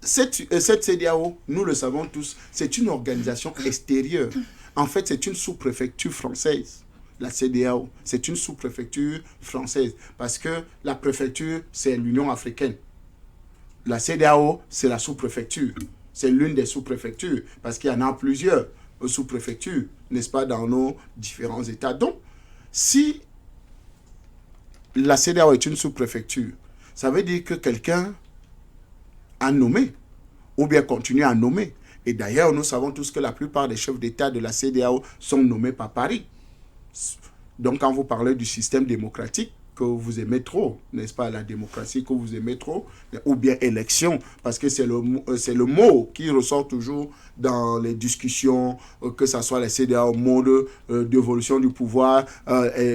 cette CEDEAO, nous le savons tous, c'est une organisation extérieure. En fait, c'est une sous-préfecture française. La CEDEAO, c'est une sous-préfecture française. Parce que la préfecture, c'est l'Union africaine. La CEDEAO, c'est la sous-préfecture. C'est l'une des sous-préfectures. Parce qu'il y en a plusieurs sous-préfectures, n'est-ce pas, dans nos différents États. Donc, si la CEDEAO est une sous-préfecture, ça veut dire que quelqu'un a nommé, ou bien continue à nommer. Et d'ailleurs, nous savons tous que la plupart des chefs d'État de la CEDEAO sont nommés par Paris. Donc, quand vous parlez du système démocratique que vous aimez trop, n'est-ce pas, la démocratie que vous aimez trop, ou bien élection, parce que c'est le mot qui ressort toujours dans les discussions, que ce soit la CEDEAO, mode d'évolution du pouvoir,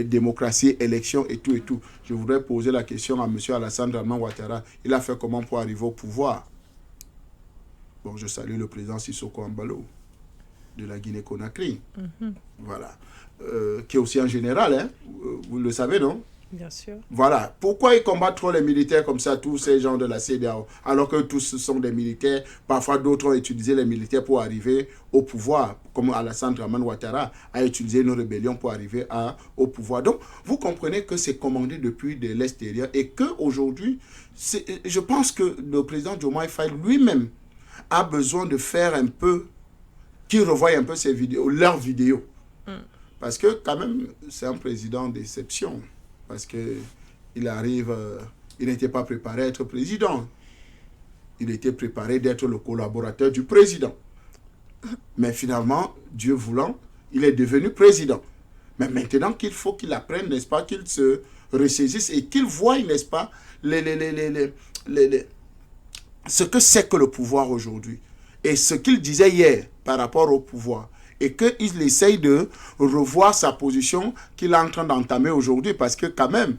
démocratie, élection et tout et tout. Je voudrais poser la question à M. Alassane Dramane Ouattara. Il a fait comment pour arriver au pouvoir? Bon, je salue le président Sissoko Embalo de la Guinée-Conakry. Voilà. Qui est aussi un général, hein? Vous le savez, non? Bien sûr. Voilà. Pourquoi ils combattent trop les militaires comme ça, tous ces gens de la CEDEAO, alors que tous sont des militaires? Parfois, d'autres ont utilisé les militaires pour arriver au pouvoir, comme Alassane Dramane Ouattara a utilisé une rébellion pour arriver au pouvoir. Donc, vous comprenez que c'est commandé depuis de l'extérieur et qu'aujourd'hui, je pense que le président Diomaye Faye lui-même a besoin de faire un peu, qu'il revoie un peu ses vidéos, leurs vidéos. Parce que quand même, c'est un président d'exception. Parce qu'il arrive, il n'était pas préparé à être président. Il était préparé d'être le collaborateur du président. Mais finalement, Dieu voulant, il est devenu président. Mais maintenant qu'il faut qu'il apprenne, n'est-ce pas, qu'il se ressaisisse et qu'il voie, n'est-ce pas, ce que c'est que le pouvoir aujourd'hui. Et ce qu'il disait hier par rapport au pouvoir. Et qu'il essaye de revoir sa position qu'il est en train d'entamer aujourd'hui. Parce que quand même,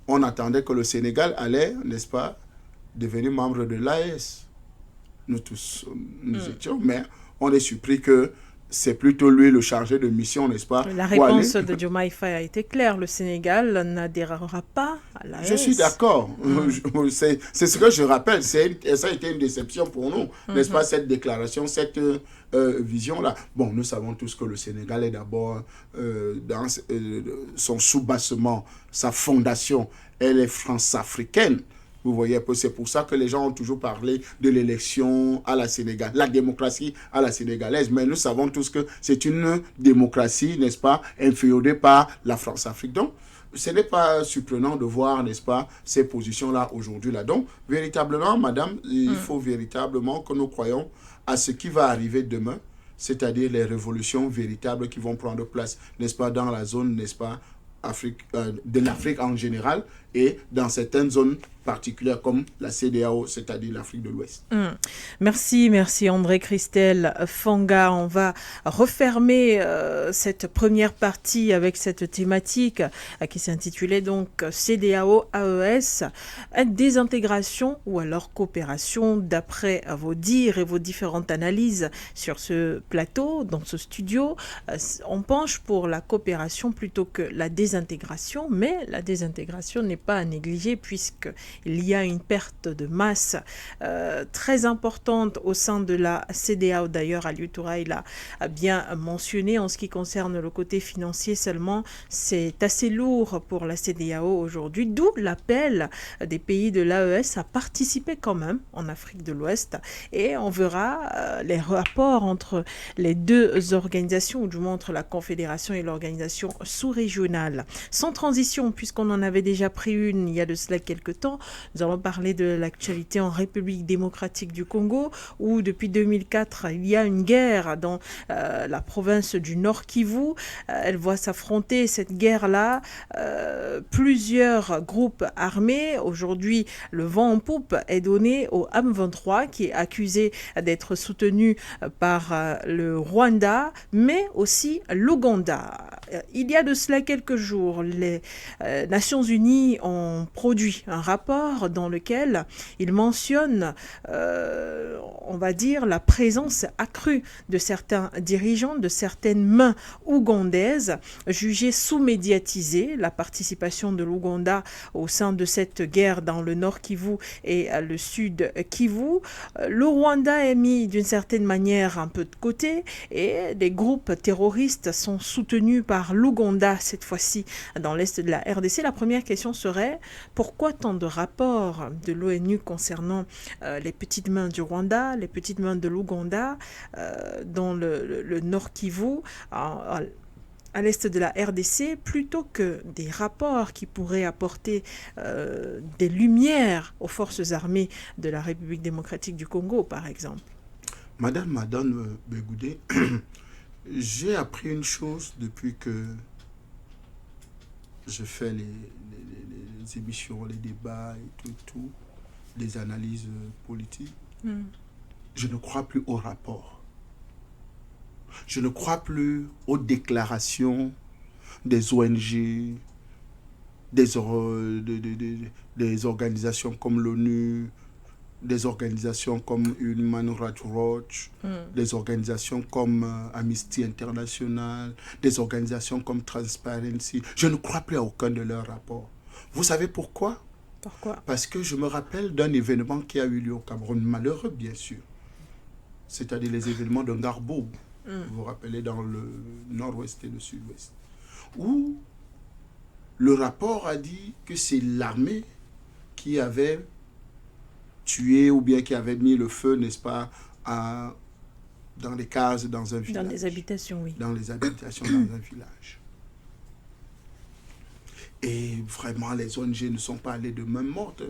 on attendait que le Sénégal allait, n'est-ce pas, devenir membre de l'AES. Nous tous, nous étions, mais on est surpris que c'est plutôt lui le chargé de mission, n'est-ce pas? La réponse de Diomaye Faye a été claire. Le Sénégal n'adhérera pas à l'AES. Je suis d'accord. C'est ce que je rappelle. Ça a été une déception pour nous, n'est-ce pas, cette déclaration, cette vision-là. Bon, nous savons tous que le Sénégal est d'abord dans son soubassement, sa fondation, elle est france-africaine. Vous voyez, c'est pour ça que les gens ont toujours parlé de l'élection à la Sénégal, la démocratie à la sénégalaise. Mais nous savons tous que c'est une démocratie, n'est-ce pas, inféodée par la France-Afrique. Donc, ce n'est pas surprenant de voir, n'est-ce pas, ces positions-là aujourd'hui. Là. Donc, véritablement, madame, il faut véritablement que nous croyons à ce qui va arriver demain, c'est-à-dire les révolutions véritables qui vont prendre place, n'est-ce pas, dans la zone, n'est-ce pas, de l'Afrique en général et dans certaines zones particulières comme la CEDEAO, c'est-à-dire l'Afrique de l'Ouest. Merci André Christelle Fanga. On va refermer cette première partie avec cette thématique qui s'intitulait donc CEDEAO-AES, désintégration ou alors coopération, d'après vos dires et vos différentes analyses sur ce plateau, dans ce studio. On penche pour la coopération plutôt que la désintégration, mais la désintégration n'est pas à négliger puisqu'il y a une perte de masse très importante au sein de la CEDEAO. D'ailleurs, Aliou Touraï l'a bien mentionné en ce qui concerne le côté financier seulement. C'est assez lourd pour la CEDEAO aujourd'hui, d'où l'appel des pays de l'AES à participer quand même en Afrique de l'Ouest. Et on verra les rapports entre les deux organisations, ou du moins entre la Confédération et l'organisation sous-régionale. Sans transition, puisqu'on en avait déjà pris une il y a de cela quelques temps, Nous allons parler de l'actualité en République démocratique du Congo, où depuis 2004, il y a une guerre dans la province du Nord Kivu. Elle voit s'affronter cette guerre-là plusieurs groupes armés. Aujourd'hui, le vent en poupe est donné au M23, qui est accusé d'être soutenu par le Rwanda, mais aussi l'Ouganda. Il y a de cela quelques jours, les Nations Unies ont produit un rapport dans lequel ils mentionnent, on va dire, la présence accrue de certains dirigeants, de certaines mains ougandaises, jugées sous-médiatisées. La participation de l'Ouganda au sein de cette guerre dans le Nord Kivu et le Sud Kivu. Le Rwanda est mis d'une certaine manière un peu de côté et des groupes terroristes sont soutenus par l'Ouganda, cette fois-ci dans l'est de la RDC. La première question serait: pourquoi tant de rapports de l'ONU concernant les petites mains du Rwanda, les petites mains de l'Ouganda dans le Nord Kivu, à l'est de la RDC, plutôt que des rapports qui pourraient apporter des lumières aux forces armées de la République démocratique du Congo, par exemple? Madame Begoudé, j'ai appris une chose depuis que je fais les émissions, les débats et tout, les analyses politiques. Je ne crois plus aux rapports. Je ne crois plus aux déclarations des ONG, des organisations comme l'ONU, des organisations comme Human Rights Watch, des organisations comme Amnesty International, des organisations comme Transparency. Je ne crois plus à aucun de leurs rapports. Vous savez pourquoi? Pourquoi? Parce que je me rappelle d'un événement qui a eu lieu au Cameroun, malheureux bien sûr, c'est-à-dire les événements de Ngarbo. Vous vous rappelez, dans le nord-ouest et le sud-ouest, où le rapport a dit que c'est l'armée qui avait tué ou bien qui avait mis le feu, n'est-ce pas, dans les cases, dans un village. Dans les habitations, oui. Dans les habitations, dans un village. Et vraiment, les ONG ne sont pas allées de main morte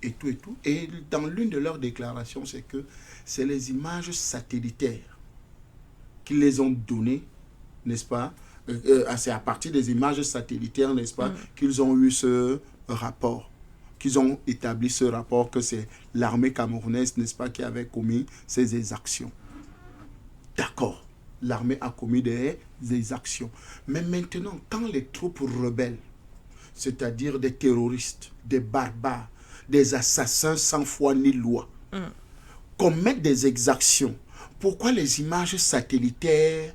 et tout et tout. Et dans l'une de leurs déclarations, c'est que c'est les images satellitaires qu'ils les ont données, n'est-ce pas? C'est à partir des images satellitaires, n'est-ce pas, qu'ils ont eu ce rapport, qu'ils ont établi ce rapport que c'est l'armée camerounaise, n'est-ce pas, qui avait commis ces exactions. D'accord, l'armée a commis des exactions. Mais maintenant, quand les troupes rebelles, c'est-à-dire des terroristes, des barbares, des assassins sans foi ni loi, commettent des exactions, pourquoi les images satellitaires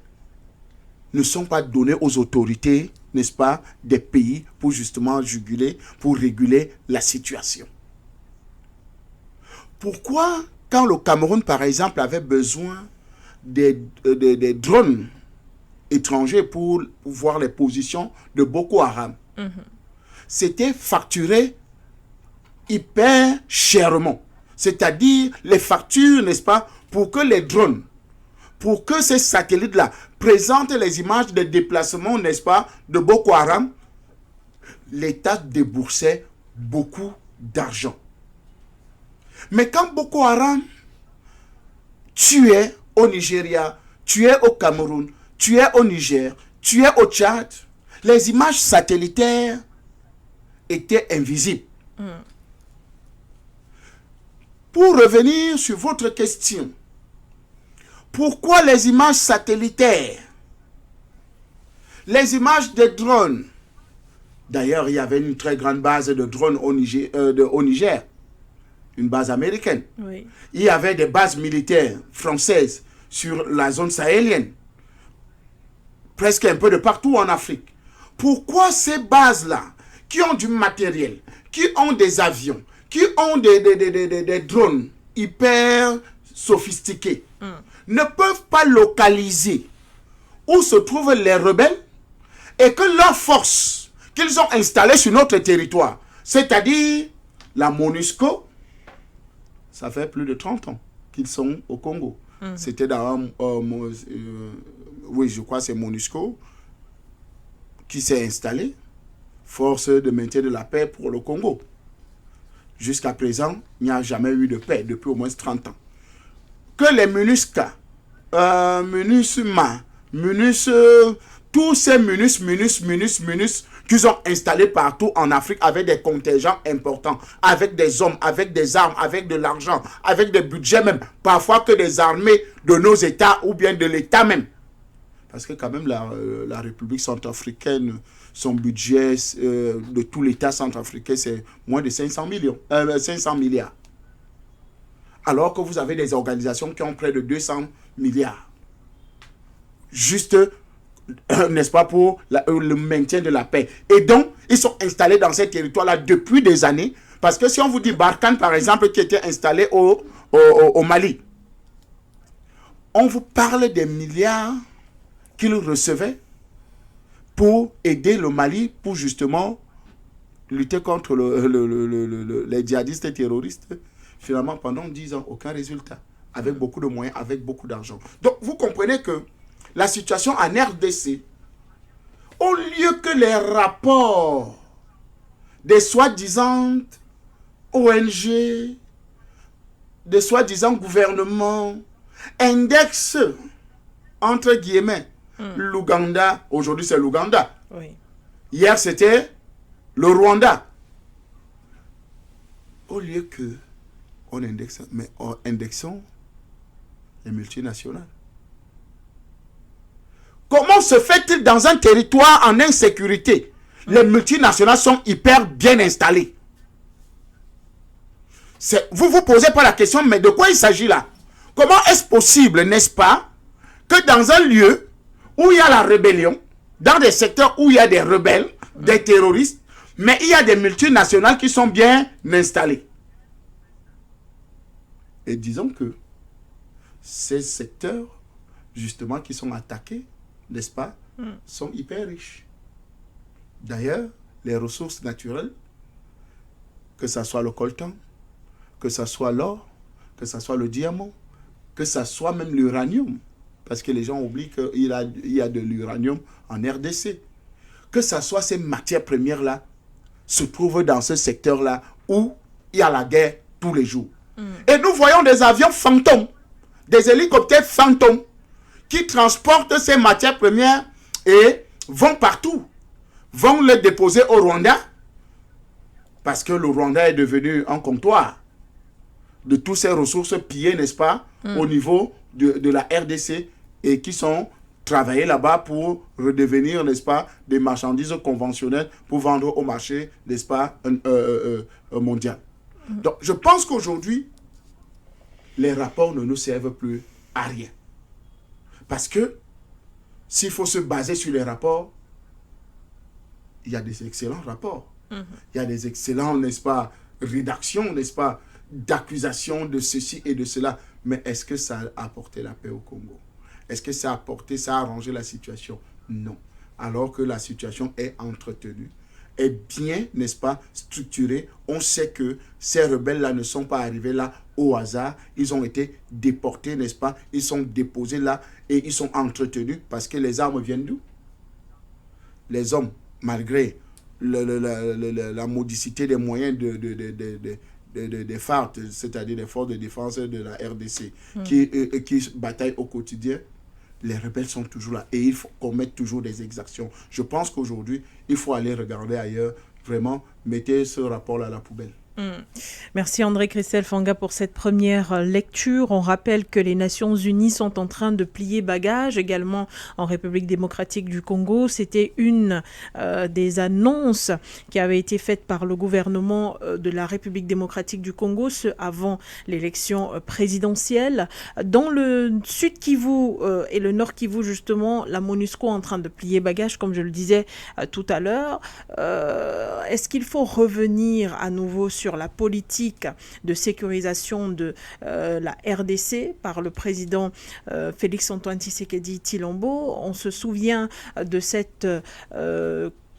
ne sont pas données aux autorités, n'est-ce pas, des pays pour justement juguler, pour réguler la situation? Pourquoi, quand le Cameroun, par exemple, avait besoin des drones étrangers pour voir les positions de Boko Haram, c'était facturé hyper chèrement. C'est-à-dire les factures, n'est-ce pas, pour que les drones, pour que ces satellites-là présentent les images de déplacement, n'est-ce pas, de Boko Haram, l'État déboursait beaucoup d'argent. Mais quand Boko Haram tuait au Nigeria, tuait au Cameroun, tuait au Niger, tuait au Tchad, les images satellitaires étaient invisibles. Pour revenir sur votre question, pourquoi les images satellitaires, les images de drones, d'ailleurs il y avait une très grande base de drones au Niger, une base américaine. Oui. Il y avait des bases militaires françaises sur la zone sahélienne, presque un peu de partout en Afrique. Pourquoi ces bases-là, qui ont du matériel, qui ont des avions, qui ont des drones hyper sophistiqués, ne peuvent pas localiser où se trouvent les rebelles et que leurs forces qu'ils ont installées sur notre territoire, c'est-à-dire la MONUSCO, ça fait plus de 30 ans qu'ils sont au Congo. C'était dans... oui, je crois que c'est MONUSCO qui s'est installé, force de maintien de la paix pour le Congo. jusqu'à présent, il n'y a jamais eu de paix depuis au moins 30 ans. Que les MINUSCA, MINUSMA, tous ces MINUS qu'ils ont installés partout en Afrique avec des contingents importants, avec des hommes, avec des armes, avec de l'argent, avec des budgets même, parfois que des armées de nos États ou bien de l'État même. Parce que quand même la République centrafricaine, son budget de tout l'État centrafricain, c'est moins de 500 milliards. Alors que vous avez des organisations qui ont près de 200 milliards. Juste, n'est-ce pas, pour le maintien de la paix. Et donc, ils sont installés dans ces territoires-là depuis des années. Parce que si on vous dit Barkhane, par exemple, qui était installé au Mali, on vous parle des milliards qu'ils recevaient pour aider le Mali, pour justement lutter contre les djihadistes et terroristes. Finalement, pendant 10 ans, aucun résultat. Avec beaucoup de moyens, avec beaucoup d'argent. Donc, vous comprenez que la situation en RDC, au lieu que les rapports des soi-disant ONG, des soi-disant gouvernements, indexent, entre guillemets, l'Ouganda, aujourd'hui c'est l'Ouganda. Oui. Hier c'était le Rwanda. Au lieu que on indexe, mais indexons les multinationales. Comment se fait-il dans un territoire en insécurité? Les multinationales sont hyper bien installées. Vous vous posez pas la question, mais de quoi il s'agit là? Comment est-ce possible, n'est-ce pas, que dans un lieu où il y a la rébellion, dans des secteurs où il y a des rebelles, des terroristes, mais il y a des multinationales qui sont bien installées? Et disons que ces secteurs, justement, qui sont attaqués, n'est-ce pas, sont hyper riches. D'ailleurs, les ressources naturelles, que ce soit le coltan, que ce soit l'or, que ce soit le diamant, que ce soit même l'uranium, parce que les gens oublient qu'il y a de l'uranium en RDC, que ce soit ces matières premières-là, se trouvent dans ce secteur-là où il y a la guerre tous les jours. Et nous voyons des avions fantômes, des hélicoptères fantômes, qui transportent ces matières premières et vont partout. Vont les déposer au Rwanda, parce que le Rwanda est devenu un comptoir de toutes ces ressources pillées, n'est-ce pas, au niveau de la RDC, et qui sont travaillées là-bas pour redevenir, n'est-ce pas, des marchandises conventionnelles pour vendre au marché, n'est-ce pas, mondial. Donc, je pense qu'aujourd'hui, les rapports ne nous servent plus à rien. Parce que, s'il faut se baser sur les rapports, il y a des excellents rapports. Il y a des excellents, n'est-ce pas, rédactions, n'est-ce pas, d'accusations de ceci et de cela. Mais est-ce que ça a apporté la paix au Congo? Est-ce que ça a arrangé la situation? Non. Alors que la situation est entretenue, est bien, n'est-ce pas, structurée. On sait que ces rebelles-là ne sont pas arrivés là au hasard. Ils ont été déportés, n'est-ce pas? Ils sont déposés là et ils sont entretenus parce que les armes viennent d'où? Les hommes, malgré la modicité des moyens des FARC, c'est-à-dire des forces de défense de la RDC, qui bataillent au quotidien, les rebelles sont toujours là et il faut qu'on mette toujours des exactions. Je pense qu'aujourd'hui, il faut aller regarder ailleurs. Vraiment, mettez ce rapport-là à la poubelle. Merci André Christelle Fanga pour cette première lecture. On rappelle que les Nations Unies sont en train de plier bagages également en République démocratique du Congo. C'était une des annonces qui avait été faite par le gouvernement de la République démocratique du Congo avant l'élection présidentielle. Dans le sud Kivu et le nord Kivu, justement, la MONUSCO est en train de plier bagages, comme je le disais tout à l'heure. Est-ce qu'il faut revenir à nouveau sur la politique de sécurisation de la RDC par le président Félix Antoine Tshisekedi Tshilombo? On se souvient de cette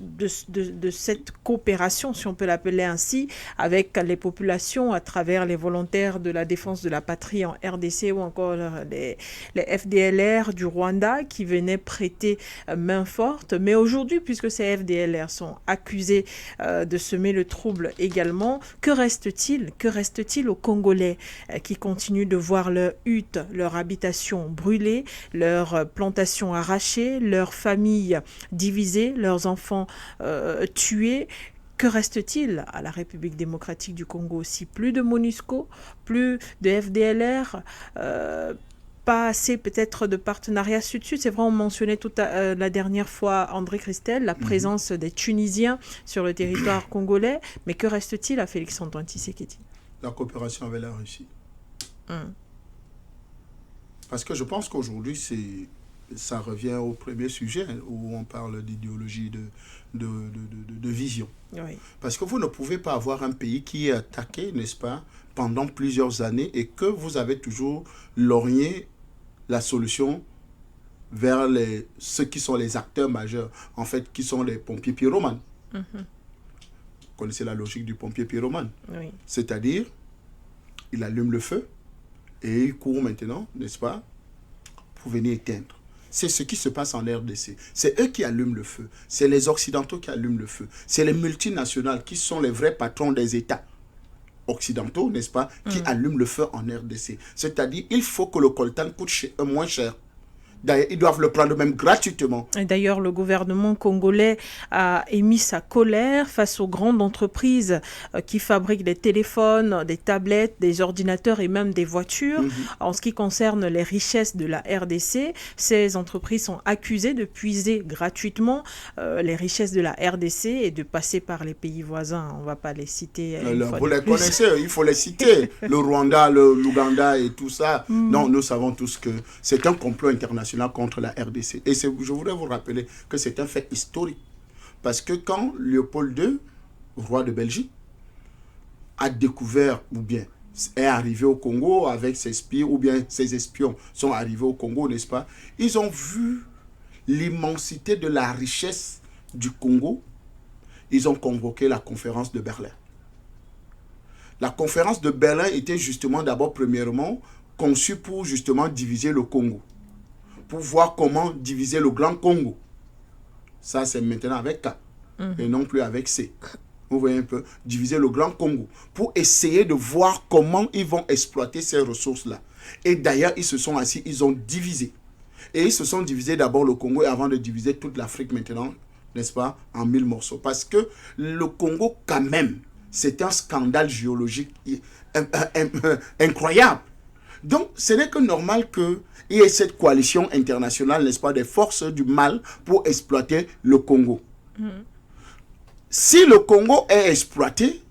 de cette coopération, si on peut l'appeler ainsi, avec les populations à travers les volontaires de la défense de la patrie en RDC ou encore les FDLR du Rwanda qui venaient prêter main forte. Mais aujourd'hui, puisque ces FDLR sont accusés de semer le trouble également, que reste-t-il? Que reste-t-il aux Congolais qui continuent de voir leurs huttes, leurs habitations brûlées, leurs plantations arrachées, leurs familles divisées, leurs enfants tués? Que reste-t-il à la République démocratique du Congo si plus de MONUSCO, plus de FDLR, pas assez peut-être de partenariat sud-sud? C'est vrai, on mentionnait la dernière fois, André Christel, la présence des Tunisiens sur le territoire congolais, mais que reste-t-il à Félix-Antoine Tshisekedi? La coopération avec la Russie. Parce que je pense qu'aujourd'hui, ça revient au premier sujet où on parle d'idéologie, de vision. Oui. Parce que vous ne pouvez pas avoir un pays qui est attaqué, n'est-ce pas, pendant plusieurs années et que vous avez toujours lorgné la solution vers ceux qui sont les acteurs majeurs, en fait, qui sont les pompiers pyromanes. Vous connaissez la logique du pompier pyromane. Oui. C'est-à-dire, il allume le feu et il court maintenant, n'est-ce pas, pour venir éteindre. C'est ce qui se passe en RDC. C'est eux qui allument le feu. C'est les Occidentaux qui allument le feu. C'est les multinationales qui sont les vrais patrons des États occidentaux, n'est-ce pas, qui allument le feu en RDC. C'est-à-dire, il faut que le coltan coûte moins cher. D'ailleurs, ils doivent le prendre même gratuitement. Et d'ailleurs, le gouvernement congolais a émis sa colère face aux grandes entreprises qui fabriquent des téléphones, des tablettes, des ordinateurs et même des voitures. En ce qui concerne les richesses de la RDC, ces entreprises sont accusées de puiser gratuitement les richesses de la RDC et de passer par les pays voisins. On ne va pas les citer. Vous les connaissez, il faut les citer. Le Rwanda, l'Ouganda et tout ça. Non, nous savons tous que c'est un complot international contre la RDC. Et je voudrais vous rappeler que c'est un fait historique. Parce que quand Léopold II, roi de Belgique, a découvert, ou bien est arrivé au Congo avec ses spies, ou bien ses espions sont arrivés au Congo, n'est-ce pas? Ils ont vu l'immensité de la richesse du Congo. Ils ont convoqué la conférence de Berlin. La conférence de Berlin était justement d'abord, premièrement, conçue pour justement diviser le Congo. Pour voir comment diviser le Grand Congo. Ça, c'est maintenant avec K, et non plus avec C. Vous voyez un peu, diviser le Grand Congo, pour essayer de voir comment ils vont exploiter ces ressources-là. Et d'ailleurs, ils se sont assis, ils ont divisé. Et ils se sont divisés d'abord le Congo, avant de diviser toute l'Afrique maintenant, n'est-ce pas, en 1000 morceaux. Parce que le Congo, quand même, c'est un scandale géologique incroyable. Donc, ce n'est que normal qu'il y ait cette coalition internationale, n'est-ce pas, des forces du mal pour exploiter le Congo. Si le Congo est exploité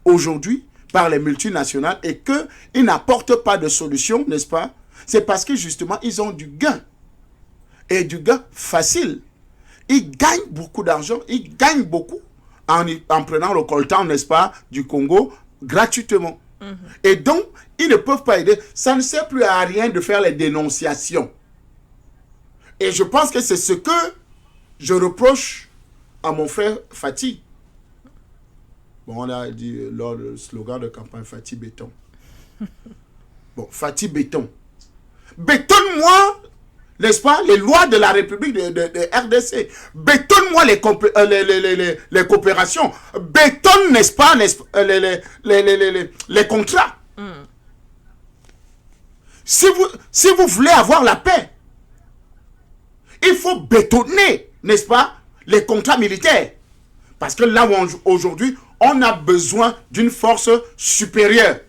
aujourd'hui par les multinationales et qu'ils n'apportent pas de solution, n'est-ce pas, c'est parce que justement, ils ont du gain. Et du gain facile. Ils gagnent beaucoup d'argent, ils gagnent beaucoup en prenant le coltan, n'est-ce pas, du Congo gratuitement. Et donc, ils ne peuvent pas aider. Ça ne sert plus à rien de faire les dénonciations. Et je pense que c'est ce que je reproche à mon frère Fatih. Bon, on a dit lors du slogan de campagne Fatih Béton. Bon, Fatih Béton. Bétonne-moi, n'est-ce pas, les lois de la République de RDC. Bétonne-moi les coopérations. Bétonne, n'est-ce pas, les contrats. Si vous voulez avoir la paix, il faut bétonner, n'est-ce pas, les contrats militaires. Parce que là, aujourd'hui, on a besoin d'une force supérieure.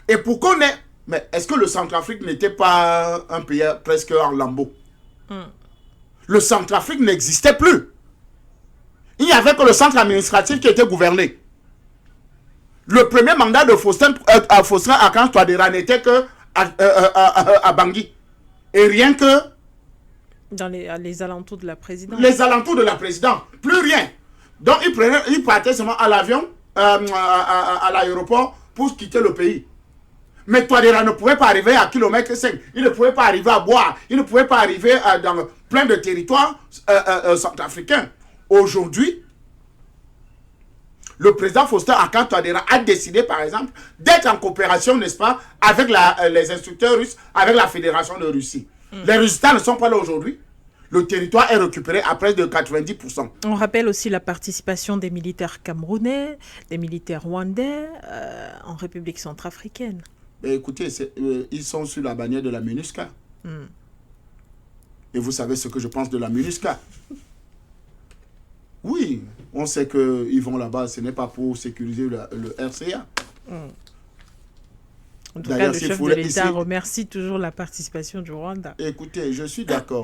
Et pour qu'on ait... Mais est-ce que le Centrafrique n'était pas un pays presque en lambeaux? Le Centrafrique n'existait plus. Il n'y avait que le centre administratif qui était gouverné. Le premier mandat de Faustin Archange Touadéra n'était que à Bangui. Et rien que... Dans les alentours de la présidence. Les alentours de la présidence. Plus rien. Donc, il partait seulement à l'avion, à l'aéroport, pour quitter le pays. Mais Touadéra ne pouvait pas arriver à kilomètre 5. Il ne pouvait pas arriver à Bois. Il ne pouvait pas arriver dans plein de territoires centrafricains. aujourd'hui, le président Faustin Archange Touadéra a décidé, par exemple, d'être en coopération, n'est-ce pas, avec les instructeurs russes, avec la Fédération de Russie. Les résultats ne sont pas là aujourd'hui. Le territoire est récupéré à près de 90%. On rappelle aussi la participation des militaires camerounais, des militaires rwandais en République centrafricaine. Mais écoutez, ils sont sur la bannière de la MINUSCA. Et vous savez ce que je pense de la MINUSCA. Oui, on sait qu'ils vont là-bas, ce n'est pas pour sécuriser le RCA. En tout cas, le chef de l'État remercie toujours la participation du Rwanda. Écoutez, je suis d'accord.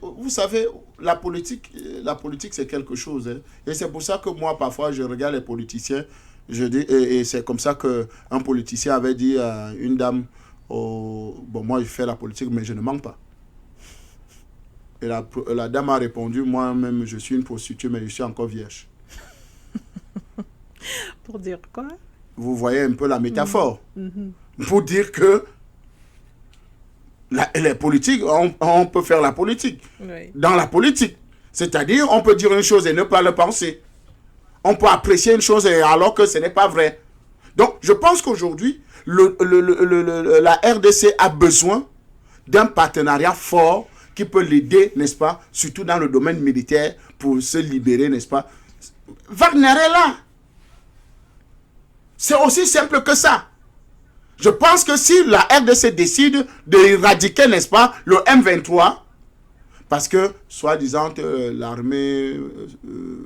Vous savez, la politique c'est quelque chose. Hein. Et c'est pour ça que moi, parfois, je regarde les politiciens. Je dis, et c'est comme ça qu'un politicien avait dit à une dame, bon, moi, je fais la politique, mais je ne mens pas. Et la dame a répondu, moi-même, je suis une prostituée, mais je suis encore vierge. Pour dire quoi? Vous voyez un peu la métaphore. Pour dire que les politiques, on peut faire la politique. Oui. Dans la politique. C'est-à-dire, on peut dire une chose et ne pas le penser. On peut apprécier une chose alors que ce n'est pas vrai. Donc, je pense qu'aujourd'hui, la RDC a besoin d'un partenariat fort qui peut l'aider, n'est-ce pas, surtout dans le domaine militaire, pour se libérer, n'est-ce pas. Wagner est là. C'est aussi simple que ça. Je pense que si la RDC décide d'éradiquer, n'est-ce pas, le M23, parce que, soi-disant, l'armée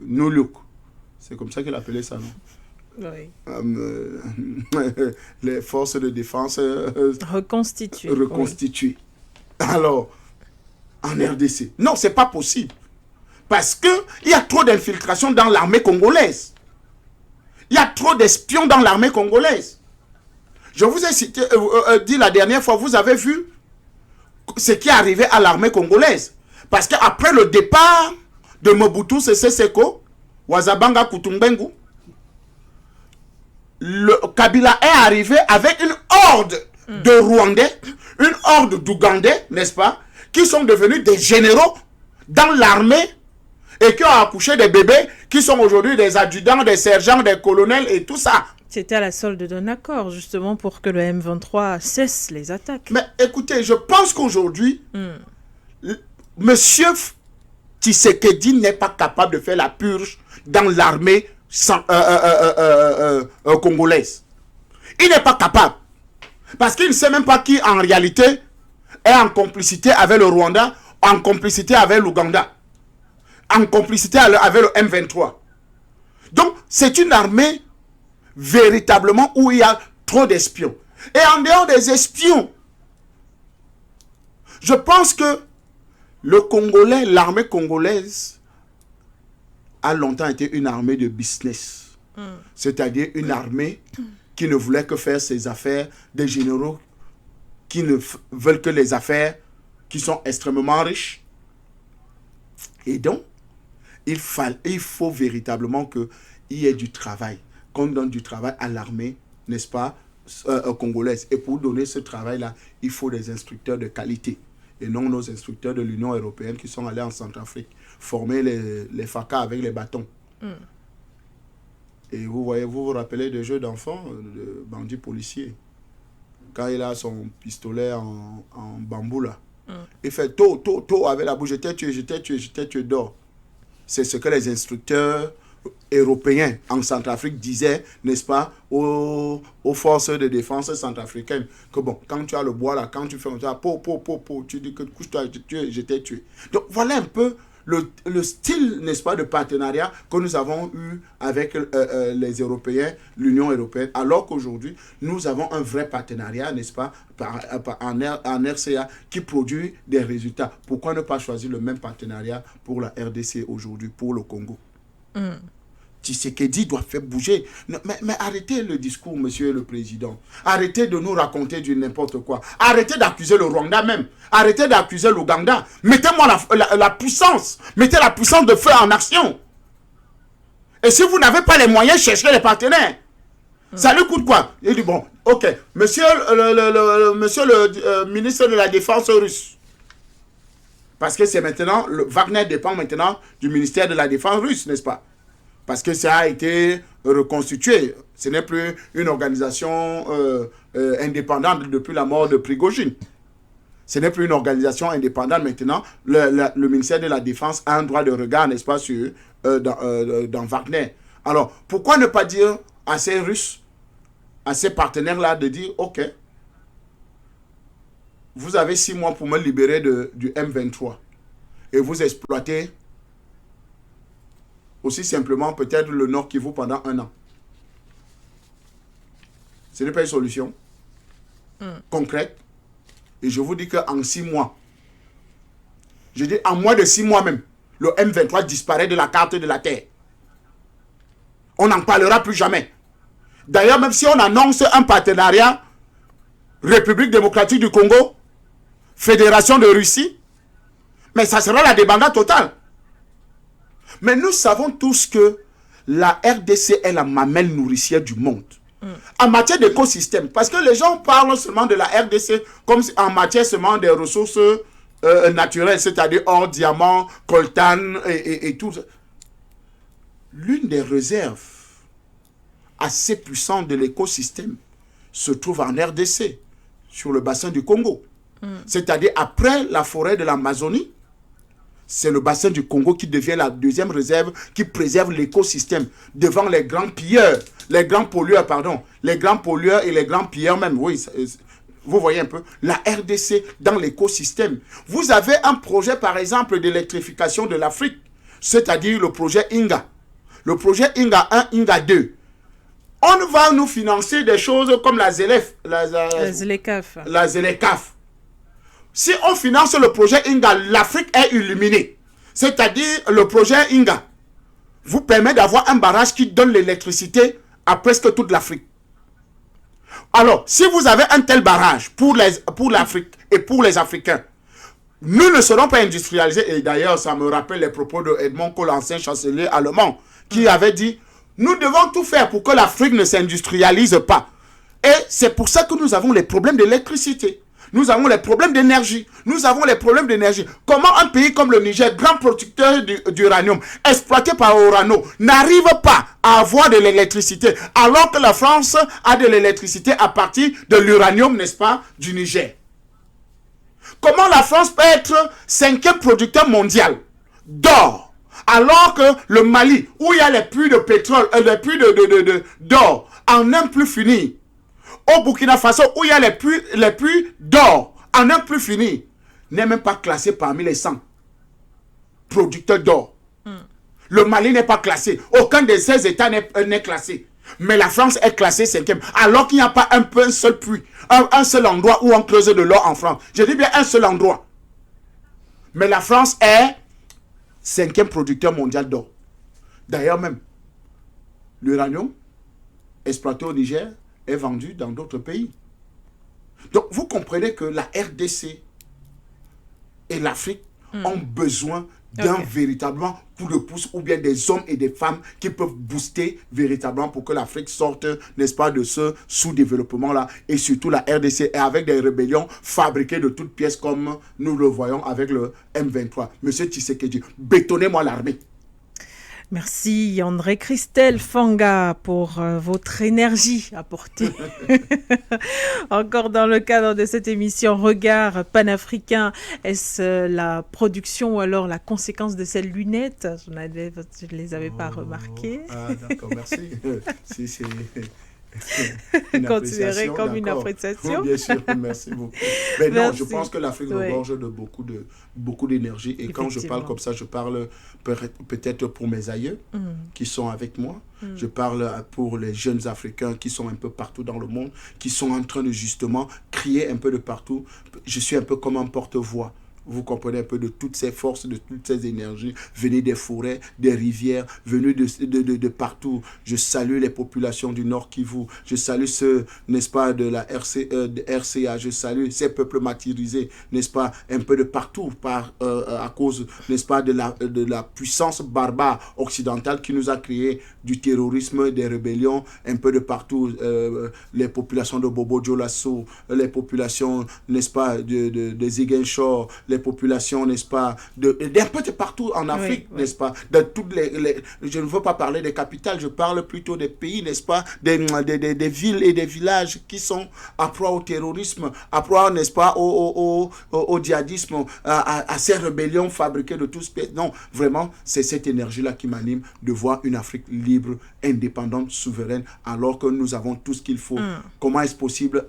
Nuluk, c'est comme ça qu'il appelait ça, non? Oui. Les forces de défense reconstituées. Oui. Alors, en RDC. Non, c'est pas possible. Parce qu'il y a trop d'infiltration dans l'armée congolaise. Il y a trop d'espions dans l'armée congolaise. Je vous ai dit la dernière fois, vous avez vu ce qui est arrivé à l'armée congolaise. Parce qu'après le départ de Mobutu Sese Seko, Wazabanga Kutumbengu, Kabila est arrivé avec une horde de Rwandais, une horde d'Ougandais, n'est-ce pas, qui sont devenus des généraux dans l'armée et qui ont accouché des bébés qui sont aujourd'hui des adjudants, des sergents, des colonels et tout ça. C'était à la solde d'un accord, justement, pour que le M23 cesse les attaques. Mais écoutez, je pense qu'aujourd'hui, Monsieur Tshisekedi n'est pas capable de faire la purge dans l'armée congolaise. Il n'est pas capable. Parce qu'il ne sait même pas qui, en réalité, est en complicité avec le Rwanda, en complicité avec l'Ouganda, en complicité avec le M23. Donc, c'est une armée véritablement où il y a trop d'espions. Et en dehors des espions, je pense que l'armée congolaise a longtemps été une armée de business. C'est-à-dire une armée qui ne voulait que faire ses affaires, des généraux qui ne veulent que les affaires, qui sont extrêmement riches. Et donc, il faut véritablement qu'il y ait du travail, qu'on donne du travail à l'armée, n'est-ce pas, congolaise. Et pour donner ce travail-là, il faut des instructeurs de qualité. Et non nos instructeurs de l'Union européenne qui sont allés en Centrafrique, former les FACA avec les bâtons. Et vous voyez, vous vous rappelez des jeux d'enfants, de bandits policiers. Quand il a son pistolet en bambou là, il fait tôt avec la bouche, je t'ai tué, dors. C'est ce que les instructeurs européens en Centrafrique disaient, n'est-ce pas, aux forces de défense centrafricaines, que bon, quand tu as le bois là, quand tu fais ça, tu dis que couche-toi, je t'ai tué. Donc voilà un peu le style, n'est-ce pas, de partenariat que nous avons eu avec les Européens, l'Union européenne, alors qu'aujourd'hui, nous avons un vrai partenariat, n'est-ce pas, en RCA qui produit des résultats. Pourquoi ne pas choisir le même partenariat pour la RDC aujourd'hui, pour le Congo? Tshisekedi doit faire bouger. Mais arrêtez le discours, monsieur le président. Arrêtez de nous raconter du n'importe quoi. Arrêtez d'accuser le Rwanda même. Arrêtez d'accuser l'Ouganda. Mettez-moi la puissance. Mettez la puissance de feu en action. Et si vous n'avez pas les moyens, cherchez les partenaires. Ça lui coûte quoi? Il dit, bon, ok, monsieur le ministre de la Défense russe, Parce que c'est maintenant, Wagner dépend maintenant du ministère de la Défense russe, n'est-ce pas? Parce que ça a été reconstitué. Ce n'est plus une organisation indépendante depuis la mort de Prigojine. Ce n'est plus une organisation indépendante maintenant. Le ministère de la Défense a un droit de regard, n'est-ce pas, dans Wagner. Alors, pourquoi ne pas dire à ces Russes, à ces partenaires-là, de dire, OK, vous avez 6 mois pour me libérer du M23 et vous exploitez aussi simplement peut-être le Nord Kivu pendant 1 an. Ce n'est pas une solution concrète. Et je vous dis qu'en 6 mois, je dis en moins de 6 mois même, le M23 disparaît de la carte de la Terre. On n'en parlera plus jamais. D'ailleurs, même si on annonce un partenariat, République démocratique du Congo, Fédération de Russie, mais ça sera la débandade totale. Mais nous savons tous que la RDC est la mamelle nourricière du monde. En matière d'écosystème, parce que les gens parlent seulement de la RDC comme en matière seulement des ressources naturelles, c'est-à-dire or, diamant, coltan et tout. L'une des réserves assez puissantes de l'écosystème se trouve en RDC, sur le bassin du Congo. C'est-à-dire après la forêt de l'Amazonie, c'est le bassin du Congo qui devient la deuxième réserve qui préserve l'écosystème devant les grands pilleurs, les grands pollueurs et les grands pilleurs même. Oui, vous voyez un peu la RDC dans l'écosystème. Vous avez un projet par exemple d'électrification de l'Afrique, c'est-à-dire le projet INGA. Le projet INGA 1, INGA 2. On va nous financer des choses comme la ZLECAf. Si on finance le projet INGA, l'Afrique est illuminée. C'est-à-dire le projet INGA vous permet d'avoir un barrage qui donne l'électricité à presque toute l'Afrique. Alors, si vous avez un tel barrage pour l'Afrique et pour les Africains, nous ne serons pas industrialisés. Et d'ailleurs, ça me rappelle les propos de Edmond Kohl, l'ancien chancelier allemand, qui avait dit « Nous devons tout faire pour que l'Afrique ne s'industrialise pas. » Et c'est pour ça que nous avons les problèmes d'électricité. Nous avons les problèmes d'énergie. Comment un pays comme le Niger, grand producteur d'uranium, exploité par Orano, n'arrive pas à avoir de l'électricité, alors que la France a de l'électricité à partir de l'uranium, n'est-ce pas, du Niger? Comment la France peut être 5e producteur mondial d'or, alors que le Mali, où il y a les puits de pétrole, les puits d'or, en un plus fini, au Burkina Faso, où il y a les puits d'or, en un plus fini, n'est même pas classé parmi les 100 producteurs d'or. Le Mali n'est pas classé. Aucun de ces États n'est classé. Mais la France est classée 5e. Alors qu'il n'y a pas un seul puits, un seul endroit où on creuse de l'or en France. Je dis bien un seul endroit. Mais la France est 5e producteur mondial d'or. D'ailleurs même, l'uranium exploité au Niger est vendu dans d'autres pays. Donc, vous comprenez que la RDC et l'Afrique ont besoin d'un véritablement coup de pouce ou bien des hommes et des femmes qui peuvent booster véritablement pour que l'Afrique sorte, n'est-ce pas, de ce sous-développement-là. Et surtout la RDC est avec des rébellions fabriquées de toutes pièces comme nous le voyons avec le M23. Monsieur Tshisekedi, bétonnez-moi l'armée. Merci André Christelle Fanga pour votre énergie apportée. Encore dans le cadre de cette émission Regard panafricain, est-ce la production ou alors la conséquence de ces lunettes? Je ne les avais pas remarquées. Ah d'accord, merci. Si c'est considéré comme une appréciation. Bien sûr, merci beaucoup. Mais non, je pense que l'Afrique regorge de beaucoup d'énergie. Et quand je parle comme ça, je parle peut-être pour mes aïeux qui sont avec moi. Je parle pour les jeunes Africains qui sont un peu partout dans le monde, qui sont en train de justement crier un peu de partout. Je suis un peu comme un porte-voix. Vous comprenez un peu de toutes ces forces, de toutes ces énergies, venues des forêts, des rivières, venues de partout. Je salue les populations du Nord Kivu. Je salue ceux, n'est-ce pas, de la RCA. Je salue ces peuples martyrisés, n'est-ce pas, un peu de partout, à cause, n'est-ce pas, de la puissance barbare occidentale qui nous a créé du terrorisme, des rébellions, un peu de partout. Les populations de Bobo Dioulasso, les populations, n'est-ce pas, de Ziguinchor, les les populations, n'est-ce pas, d'un peu de partout en Afrique, Oui, oui. n'est-ce pas, de toutes je ne veux pas parler des capitales, je parle plutôt des pays, n'est-ce pas, des villes et des villages qui sont à proie au terrorisme, à proie, n'est-ce pas, au djihadisme, à ces rébellions fabriquées de tous pays. Non, vraiment, c'est cette énergie-là qui m'anime de voir une Afrique libre, indépendante, souveraine, alors que nous avons tout ce qu'il faut. Comment est-ce possible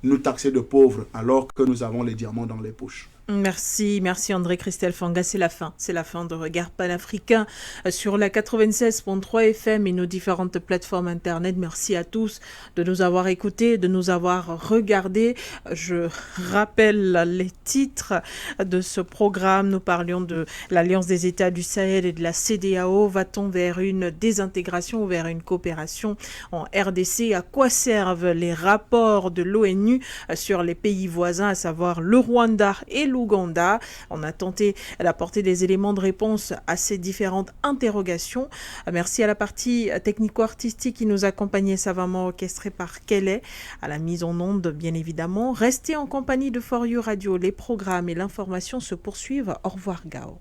nous taxer de pauvres alors que nous avons les diamants dans les poches? Merci André-Christelle Fanga, c'est la fin de Regard panafricain sur la 96.3 FM et nos différentes plateformes internet. Merci à tous de nous avoir écoutés, de nous avoir regardés. Je rappelle les titres de ce programme. Nous parlions de l'Alliance des États du Sahel et de la CEDEAO. Va-t-on vers une désintégration ou vers une coopération en RDC? À quoi servent les rapports de l'ONU sur les pays voisins, à savoir le Rwanda et l'Ouganda? On a tenté d'apporter des éléments de réponse à ces différentes interrogations. Merci à la partie technico-artistique qui nous accompagnait, savamment orchestrée par Kelly, à la mise en onde bien évidemment. Restez en compagnie de For You Radio, les programmes et l'information se poursuivent. Au revoir Gao.